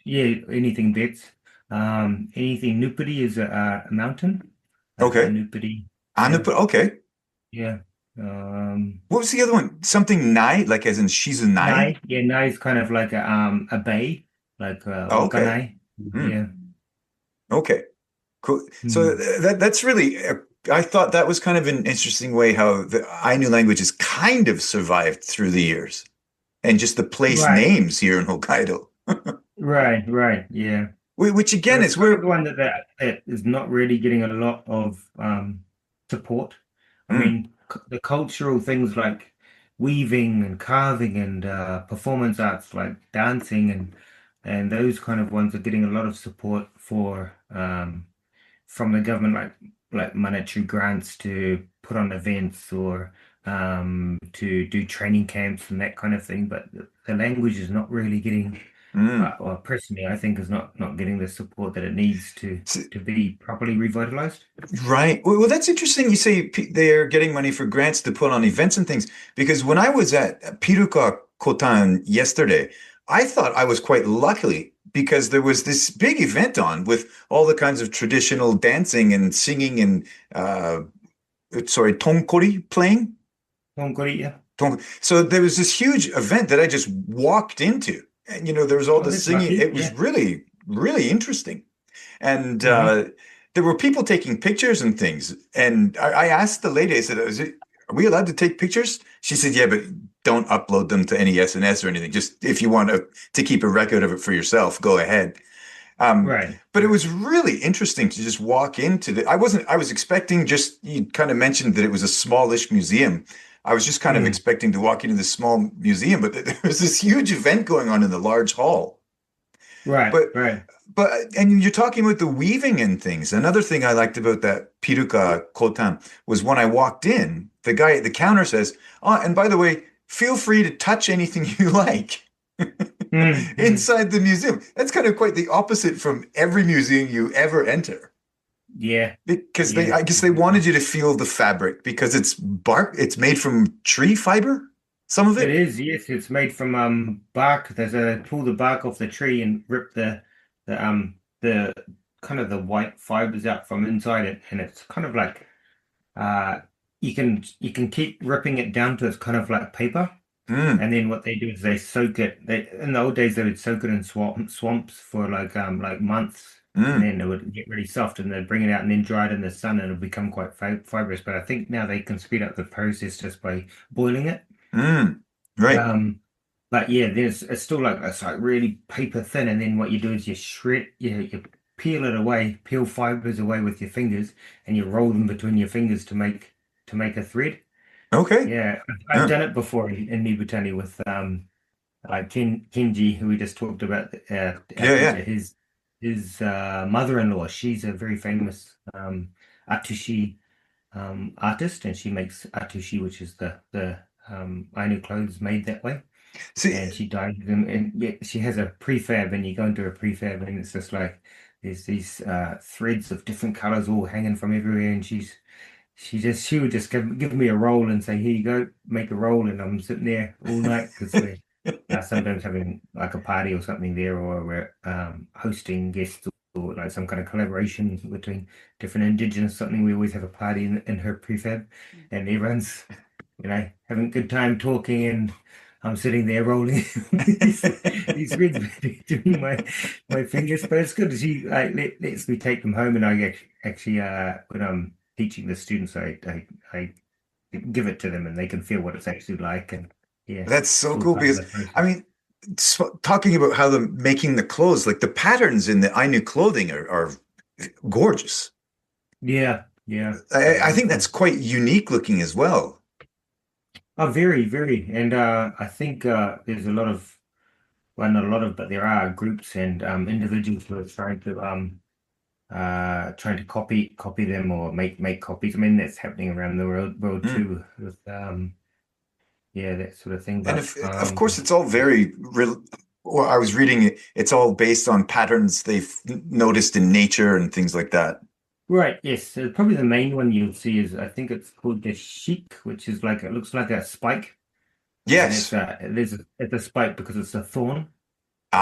Yeah, anything bets. Anything nupuri is a mountain, like Okay. Anupuri. Yeah, Anupa. Okay. yeah. Um, What was the other one? Something nai, like as in Shizunai? Nai, yeah, Nai is kind of like a bay, like Oh, okay. Wakanai. Hmm. Yeah. Okay. Cool. So Hmm. that's really, I thought that was kind of an interesting way how the Ainu language has kind of survived through the years and just the place Right, names here in Hokkaido, right, yeah. which So again it's is kind of where, the one that is not really getting a lot of support. I mm, mean, the cultural things like weaving and carving and performance arts like dancing and those kind of ones are getting a lot of support from the government, like monetary grants to put on events or to do training camps and that kind of thing. But the language is not really getting, mm. or personally, I think is not getting the support that it needs to S- to be properly revitalized. Right. Well, that's interesting. You say they're getting money for grants to put on events and things. Because when I was at Piruka Kotan yesterday, I thought I was quite lucky because there was this big event on with all the kinds of traditional dancing and singing and sorry, tonkori playing. Concordia. So there was this huge event that I just walked into, and there was all Oh, the that's singing. lucky. It was Yeah. really, really interesting. And Hmm. there were people taking pictures and things. And I asked the lady, I said, are we allowed to take pictures? She said, yeah, but don't upload them to any SNS or anything. Just if you want to keep a record of it for yourself, go ahead. Um, Right. but it was really interesting to just walk into I was expecting just, you kind of mentioned that it was a smallish museum. I was just kind of Mm, expecting to walk into this small museum, but there was this huge event going on in the large hall. right. But Right. but and you're talking about the weaving and things. Another thing I liked about that Piruka Kotan was when I walked in, the guy at the counter says, "Oh, and by the way, feel free to touch anything you like Mm, mm. inside the museum." That's kind of quite the opposite from every museum you ever enter. Yeah. Because Yeah. I guess they wanted you to feel the fabric because it's bark, it's made from tree fiber, some of It it. is, yes. It's made from bark. There's a pull the bark off the tree and rip the kind of the white fibers out from inside it, and it's kind of like uh you can keep ripping it down to it's kind of like paper. Mm, And then what they do is they soak it. They in the old days they would soak it in swamps for like months, and mm, then it would get really soft, and they'd bring it out and then dry it in the sun, and it'll become quite fibrous. But I think now they can speed up the process just by boiling it. mm. Right. Um, but yeah, there's it's still like it's like really paper thin, and then what you do is you shred, you peel it away, peel fibers away with your fingers, and you roll them between your fingers to make a thread. Okay. Yeah, I've Yeah. done it before in Nibutani with like Kenji, who we just talked about, our Yeah. teacher. Yeah. His mother-in-law, she's a very famous Atushi artist, and she makes Atushi, which is the Ainu clothes made that way. See, And she dyes them, and yeah, she has a prefab, and you go into a prefab, and it's just like there's these threads of different colors all hanging from everywhere, and she would just give me a roll and say, "Here you go, make a roll," and I'm sitting there all night because we're sometimes having like a party or something there, or we're hosting guests or like some kind of collaboration between different indigenous something. We always have a party in her prefab, and everyone's having a good time talking, and I'm sitting there rolling these rings between my fingers. But it's good to see like lets me take them home, and I actually when I'm teaching the students, I give it to them, and they can feel what it's actually like, and yeah, that's it's so all cool part of because the I process. mean, talking about how the making the clothes, like the patterns in the Ainu clothing are gorgeous. Yeah, yeah, I think beautiful. that's quite unique looking as well. Oh, very, very, and I think there's a lot of well, not a lot of, but there are groups and individuals who are trying to copy them or make copies. I mean, that's happening around the world Mm. too, with yeah, that sort of thing. And But if, of course, it's all very real. Well, I was reading it, it's all based on patterns they've noticed in nature and things like that. right, yes, so probably the main one you'll see is I think it's called the sheik, which is like it looks like a spike, and Yes. it's a spike because it's a thorn.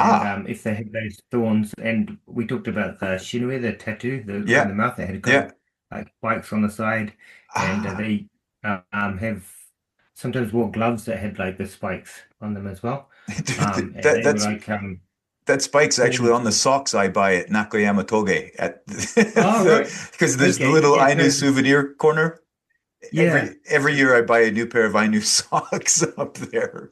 And Ah, if they have those thorns, and we talked about the shinue, the tattoo, the in yeah, the mouth, they had kind of yeah. like spikes on the side, and Ah, they have sometimes wore gloves that had like the spikes on them as well. And that they were that's like that spike's actually thorns. on the socks I buy at Nakayama Toge at Oh, right. because there's the Okay. little Yeah. Ainu So souvenir corner. yeah. Every year I buy a new pair of Ainu socks up there.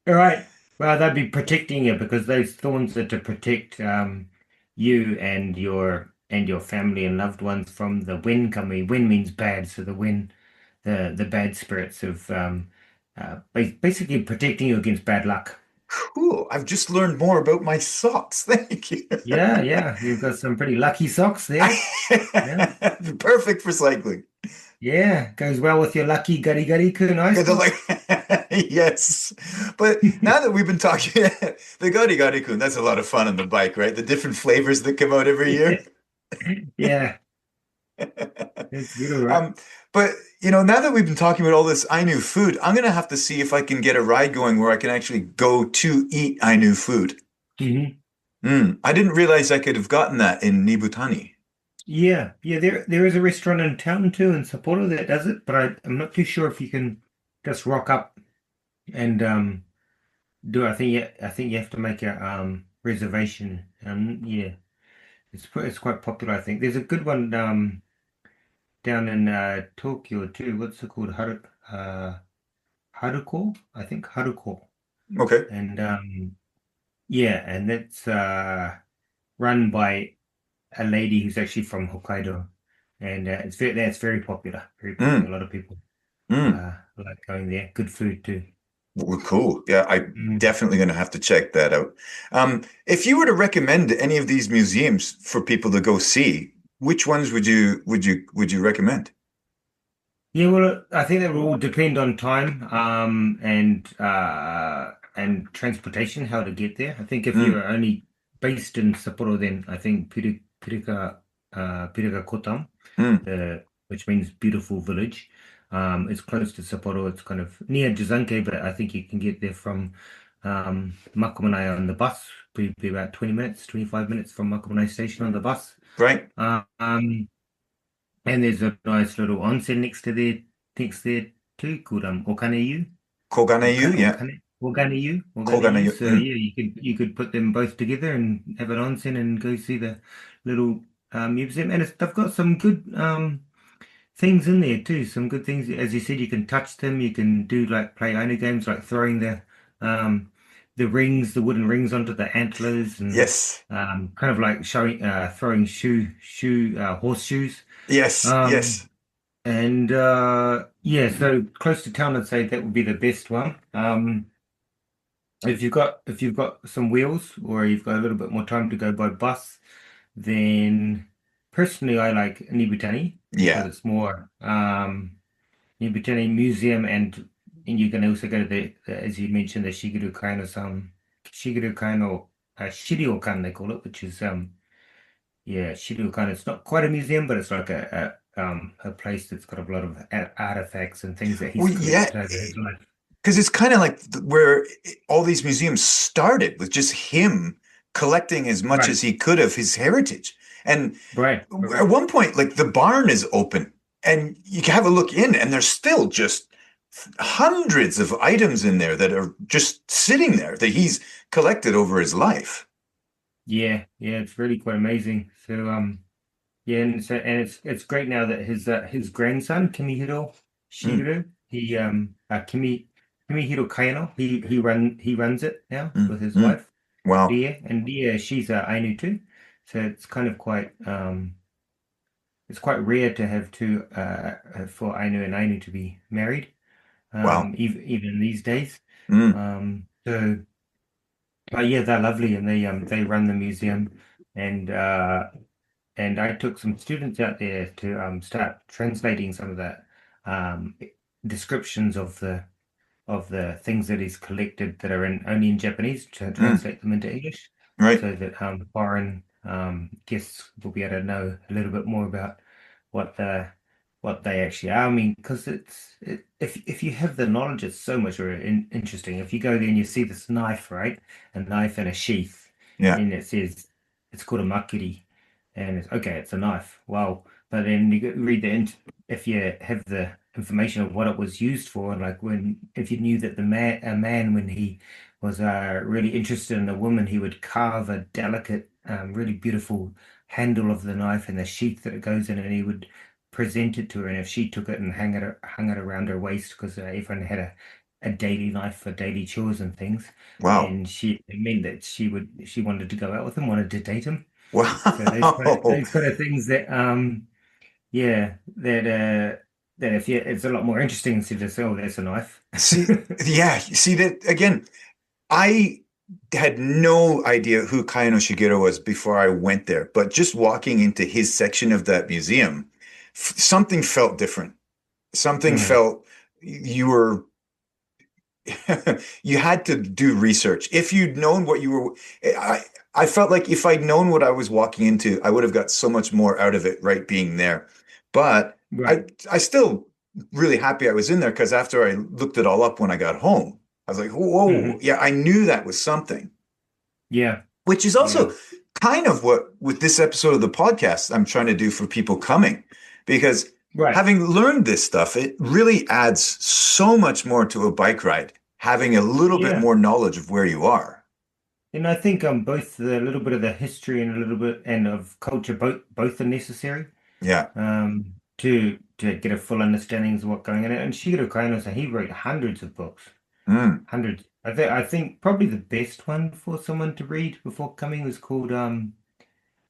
All right. Well, they'd be protecting you because those thorns are to protect you and your family and loved ones from the wind coming. Wind means bad, so the wind, the bad spirits of basically protecting you against bad luck. Cool. I've just learned more about my socks. Thank you. Yeah, yeah. You've got some pretty lucky socks there. Yeah. Perfect for cycling. Yeah. Goes well with your lucky gutty gutty kunai Okay, they're socks. like, yes. But now that we've been talking, the Gari Gari Kun, that's a lot of fun on the bike, right? The different flavors that come out every year. Yeah. It's good, all right. Um, but now that we've been talking about all this Ainu food, I'm gonna have to see if I can get a ride going where I can actually go to eat Ainu food. Mhm. I didn't realize I could have gotten that in Nibutani. Yeah, yeah, there is a restaurant in town too in Sapporo that does it, but I'm not too sure if you can just rock up and do it. I think you have to make a reservation. Yeah. It's quite popular, I think. There's a good one down in Tokyo too. What's it called? Haruko? I think Haruko. Okay. And yeah, and that's run by a lady who's actually from Hokkaido, and it's very popular, very popular. Mm, A lot of people mm. like going there. Good food too. Well, cool. Yeah, I'm Mm. definitely going to have to check that out. If you were to recommend any of these museums for people to go see, which ones would you recommend? Yeah, well, I think that will all depend on time, and transportation, how to get there. I think if Mm, you're only based in Sapporo, then I think Pirika Kotam, mm, which means beautiful village. It's close to Sapporo. It's kind of near Jizanke, but I think you can get there from Makumanai on the bus. Be about 20 minutes, 25 minutes from Makumanai station on the bus. right. Um, and there's a nice little onsen next there too, called Okaneyu. Koganeyu, yeah. Okaneyu. Koganeyu. So yeah, you could put them both together and have an onsen and go see the little museum. And they've got some good things in there too. Some good things. As you said, you can touch them. You can do like play Ainu games, like throwing um the rings, the wooden rings onto the antlers, and Yes. kind of like showing throwing shoe horseshoes. Yes. Um, Yes. and yeah, so close to town, I'd say that would be the best one. If you've got some wheels or you've got a little bit more time to go by bus, then personally I like Nibutani because Yeah. it's more Nibutani Museum, and you can also go to as you mentioned, the Shigeru Kaino Shiryokan they call it, which is yeah, Shibuya. It's not quite a museum, but it's like a place that's got a lot of artifacts and things that Well, he's yeah, collected over his life. because it's kind of like where all these museums started with just him collecting as much Right, as he could of his heritage. And right, at right. one point, like the barn is open and you can have a look in, and there's still just hundreds of items in there that are just sitting there that he's collected over his life. Yeah, yeah, it's really quite amazing. So yeah, and it's great now that his grandson Kimihiro Mm, Shigeru, he Kimihiro Kayano, he runs it now mm, with his mm. wife Wow. Ria, and Ria she's Ainu too. So it's kind of quite it's quite rare to have two for Ainu and Ainu to be married, Wow. even these days. Mm, So, but yeah, they're lovely, and they run the museum, and I took some students out there to start translating some of the um, descriptions of the things that he's collected that are only in Japanese, to mm. translate them into English, Right. so that foreign guests will be able to know a little bit more about what the what they actually are. I mean, because if you have the knowledge, it's so much more interesting. If you go there and you see this knife, right, a knife and a sheath, Yeah. and it says it's called a makiri, and it's okay, it's a knife. Wow, but then read if you have the information of what it was used for, and like if you knew that a man when he was really interested in a woman, he would carve a delicate, really beautiful handle of the knife and the sheath that it goes in, and he would present it to her, and if she took it and hung it around her waist, because everyone had a daily knife for daily chores and things, Wow. then it meant that she wanted to go out with him, wanted to date him. So Wow. those kind of things that yeah, that if you it's a lot more interesting instead of say, oh, that's a knife. See, yeah, see that again. I had no idea who Kayano Shigeru was before I went there, but just walking into his section of that museum, something felt different. Something Mm, felt you were you had to do research. If you'd known what you were, I I felt like if I'd known what I was walking into, I would have got so much more out of it right being there. But right. I still really happy I was in there because after I looked it all up when I got home, I was like, whoa, Hmm. yeah, I knew that was something. Yeah, Which is yeah, also kind of what with this episode of the podcast I'm trying to do for people coming, because right. having learned this stuff, it really adds so much more to a bike ride, having a little bit Yeah. more knowledge of where you are. And I think both a little bit of the history and a little bit and of culture both are necessary Yeah. to get a full understanding of what's going on. And Shigeru Kano, so he wrote hundreds of books, Mm, hundreds. I think probably the best one for someone to read before coming was called Ainu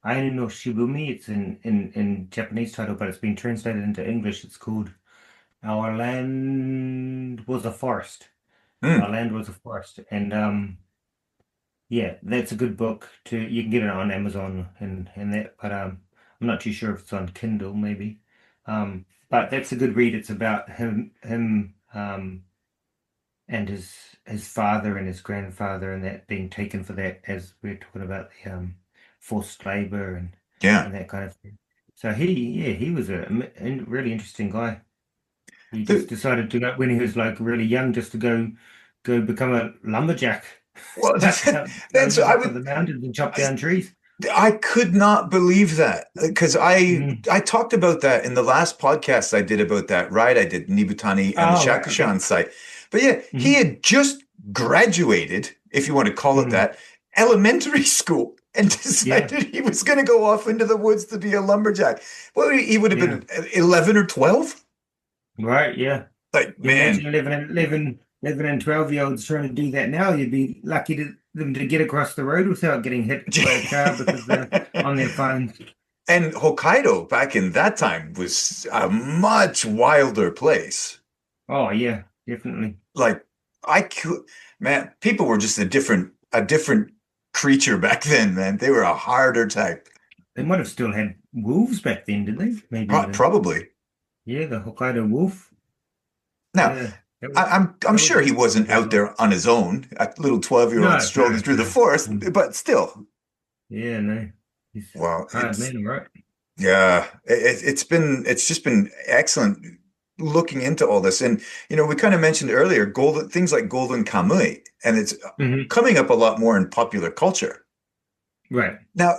no Shibumi. It's in Japanese title, but it's been translated into English. It's called Our Land Was a Forest. Our mm. Land Was a Forest. And yeah, that's a good book to you can get it on Amazon and that, but I'm not too sure if it's on Kindle maybe. But that's a good read. It's about him and his father and his grandfather and that being taken for that as we're talking about the forced labor Yeah. and that kind of thing. So he was a really interesting guy. He just The- decided to go when he was like really young just to go become a lumberjack. well, Go that's live I up in would. the mountains and chop I, down trees. I could not believe that because I Mm. I talked about that in the last podcast I did about that ride I did Nibutani and the Oh, right. Okay. Shakushan site. But yeah, he Hmm. had just graduated, if you want to call it Mm. that, elementary school and Yeah. decided he was going to go off into the woods to be a lumberjack. Well, he would have Yeah. been 11 or 12. Right. Yeah. Like, You man, imagine living and 12-year-olds trying to do that now. You'd be lucky to them to get across the road without getting hit by a car because they're on their phones. and Hokkaido back in that time was a much wilder place. Oh yeah, definitely. Like I could, man, people were just a different creature back then, man. They were a harder type. They might have still had wolves back then, did they? Maybe the Probably. yeah, the Hokkaido wolf. Now, Yeah, that I, was I'm that was sure he a wasn't out battle. there on his own, a little 12-year-old No, strolling no, through the no. forest, Mm. but still. Yeah, no. He's Well, hard man, right? yeah, it's just been excellent looking into all this. And we kind of mentioned earlier golden things like Golden Kamui, and it's Hmm. coming up a lot more in popular culture. Right. Now,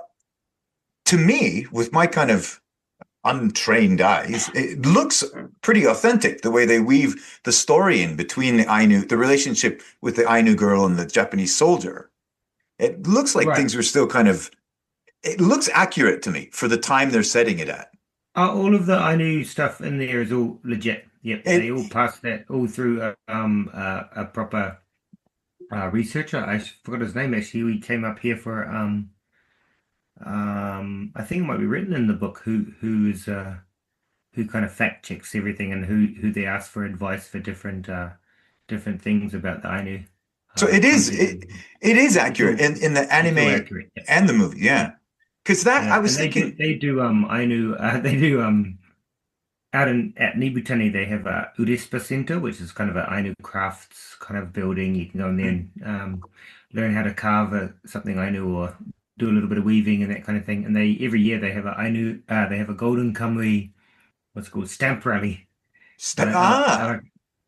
to me, with my kind of untrained eyes, it looks pretty authentic the way they weave the story in between the relationship with the Ainu girl and the Japanese soldier. It looks like Right. things are still it looks accurate to me for the time they're setting it at. All of the Ainu stuff in there is all legit. Yep, they all It, passed that all through a proper researcher. I forgot his name actually. He came up here for I think it might be written in the book who kind of fact checks everything and who they ask for advice for different things about the Ainu so it is content. it, it is It's accurate all in the it's all anime accurate. Yeah. and the movie, yeah. Because that I Yeah, was and thinking, they do Ainu they do out in at Nibutani they have a Urispa Center, which is kind of an Ainu crafts kind of building. You can go in there and learn how to carve something Ainu or do a little bit of weaving and that kind of thing. And they every year they have a Ainu they have a Golden Kamui what's it called stamp rally ah,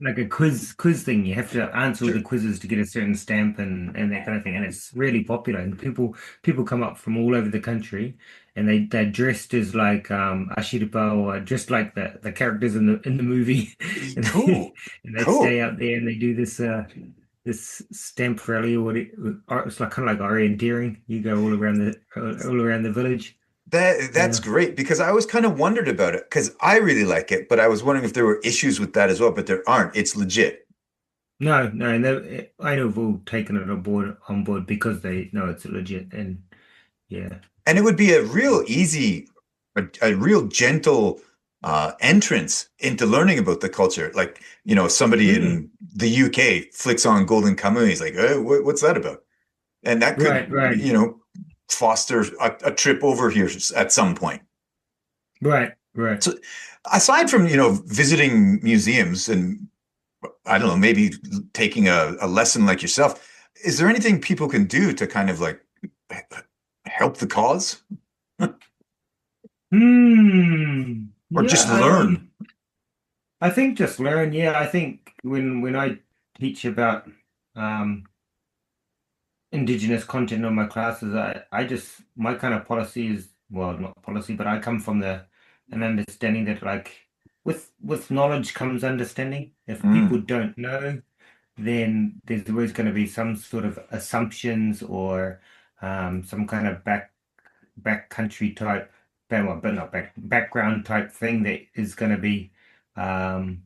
like a quiz thing. You have to answer all the sure. quizzes to get a certain stamp and that kind of thing. And it's really popular. And people come up from all over the country, and they're dressed as like Ashiripa or just like the characters in the movie, and Cool, and they stay cool. out there and they do this stamp rally or it's like kind of like orienteering. You go all around the village. That's Yeah. great because I always kind of wondered about it because I really like it, but I was wondering if there were issues with that as well, but there aren't. It's legit. No, no, and I know have all taken it on board because they know it's legit and yeah. And it would be a real easy, a real gentle entrance into learning about the culture. Like, somebody Mm, in the UK flicks on Golden Kamuy, he's like, what's that about? And that could, right, right, foster a trip over here at some point. right, right. So aside from, visiting museums and I don't know, maybe taking a lesson like yourself, is there anything people can do to kind of like help the cause or Yeah, just learn? I think just learn. Yeah, I think when I teach about um indigenous content on my classes, I just my kind of policy is well, not policy, but I come from the an understanding that like with knowledge comes understanding. If people Mm, don't know, then there's always going to be some sort of assumptions or some kind of backcountry type, well, but not background type thing that is going to be um,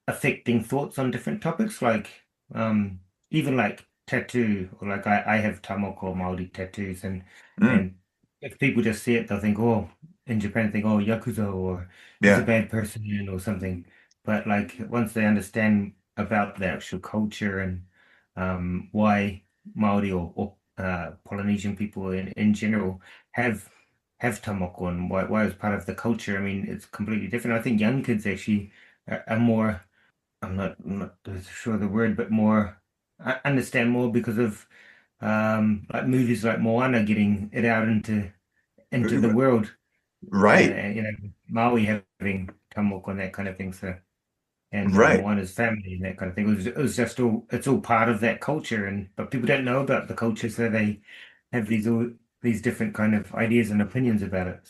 affecting thoughts on different topics, like um, even like tattoo, or like I have Tamoko Māori tattoos, Mm, and if people just see it, they'll think, oh, in Japan, think, oh, Yakuza, or he's a yeah. bad person, or something. But like once they understand about the actual culture and why Maori or Polynesian people in general have have tamoko and why it's part of the culture. I mean, it's completely different. I think young kids actually are more I'm not sure of the word, but more I understand more because of like movies like Moana getting it out into the world, Right, you know, Maui having tamoko and that kind of thing. So and right. Moana's family and that kind of thing. It was just all it's all part of that culture, and but people don't know about the culture, so they have these different kind of ideas and opinions about it.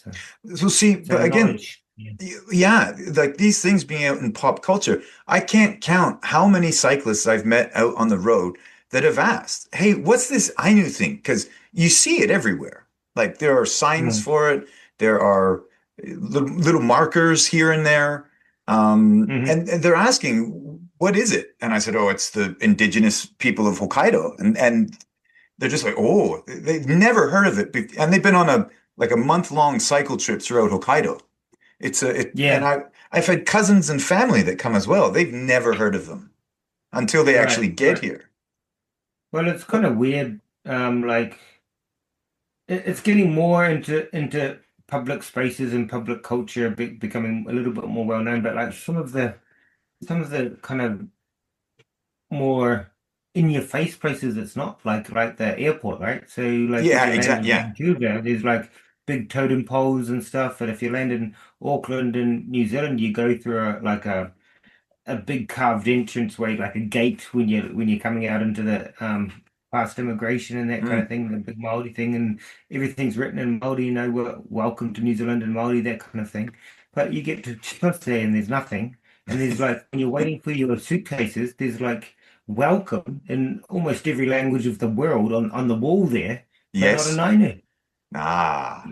So see, So but again, knowledge, yeah. yeah, like these things being out in pop culture, I can't count how many cyclists I've met out on the road that have asked, "Hey, what's this Ainu thing?" Because you see it everywhere. Like there are signs Mm. for it, there are little markers here and there, Hmm. and they're asking, "What is it?" And I said, "Oh, it's the indigenous people of Hokkaido," and they're just like, "Oh, they've never heard of it," and they've been on a like a month-long cycle trip throughout Hokkaido. And Yeah, I've had cousins and family that come as well. They've never heard of them until they actually right, get right. here. Well, it's kind of weird. Like it's getting more into public spaces and public culture, becoming a little bit more well known. But like some of the kind of more in your face places, it's not like the airport, right? So like when Yeah, you land exactly. in Yeah. Vancouver, there's like big totem poles and stuff. And if you land in Auckland and New Zealand, you go through a big carved entranceway, like a gate when you're coming out into the past immigration and that kind of Mm. thing, the big Māori thing, and everything's written in Māori, you know, welcome to New Zealand and Māori, that kind of thing. But you get to Chile and there's nothing, and there's like when you're waiting for your suitcases, there's like welcome in almost every language of the world on the wall there, but not an Yes. Ainu. Ah.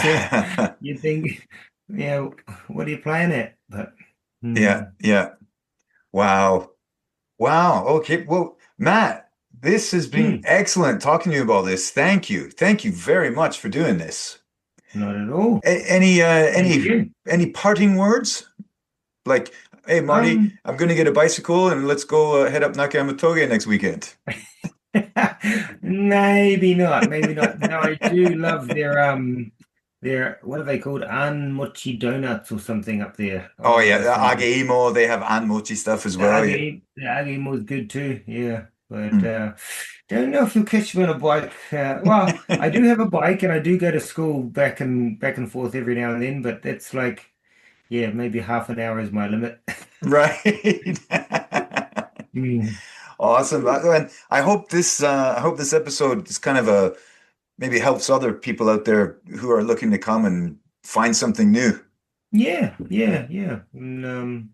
So you think, yeah, what are you playing at? But Yeah, hmm. yeah. Wow. Wow. Okay. Well, Matt, this has been Hmm. excellent talking to you about this. Thank you. Thank you very much for doing this. Not at all. Any Thank you. any parting words? Like, hey Marty, Um, I'm gonna get a bicycle and let's go head up Nakayamatoge next weekend. maybe not. Maybe not. No, I do love their what are they called? Mochi donuts or something up there. Oh Oh, yeah, those things. Ageimo, they have anmochi stuff as well. Yeah. The age was good too. Yeah, but Mm. don't know if you'll catch me on a bike. Well, I do have a bike and I do go to school back and forth every now and then, but that's like yeah, maybe half an hour is my limit. Right. Mm. Awesome. And I hope this episode is kind of a maybe helps other people out there who are looking to come and find something new. Yeah, yeah, yeah. And,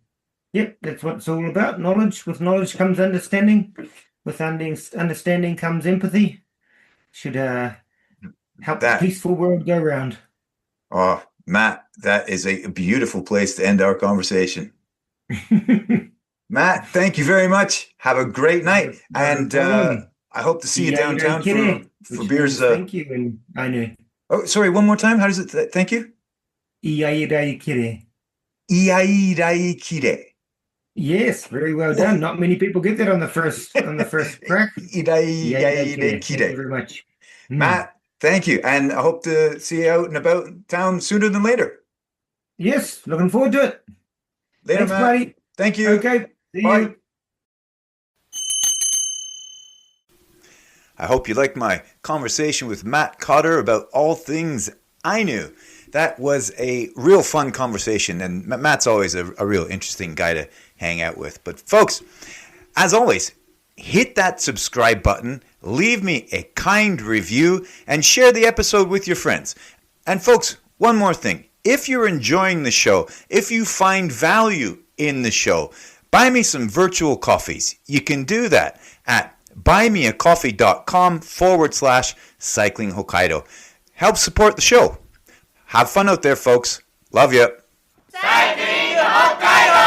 yep, that's what it's all about. Knowledge. With knowledge comes understanding. With understanding comes empathy. Should help the That, peaceful world go round. oh, Matt, that is a beautiful place to end our conversation. Matt, thank you very much. Have a great night, Not a and problem. I hope to see you Iai downtown kere, for which beers. means thank you in Ainu. Oh, sorry, one more time. How does it? Thank you. Iai kere. Iai kire. Yes, very well Oh, done. Not many people get that on the first crack. Iai kere. Thank you kire. very much. Hmm. Matt, thank you, and I hope to see you out and about town sooner than later. Yes, looking forward to it. Later, Thanks, Matt. buddy. Thank you. Okay, see Bye. you. I hope you liked my conversation with Matt Cotter about all things Ainu. That was a real fun conversation, and Matt's always a real interesting guy to hang out with. But, folks, as always, hit that subscribe button, leave me a kind review, and share the episode with your friends. And, folks, one more thing. If you're enjoying the show, if you find value in the show, buy me some virtual coffees. You can do that at buymeacoffee.com/Cycling Hokkaido. Help support the show. Have fun out there, folks. Love you. Cycling Hokkaido!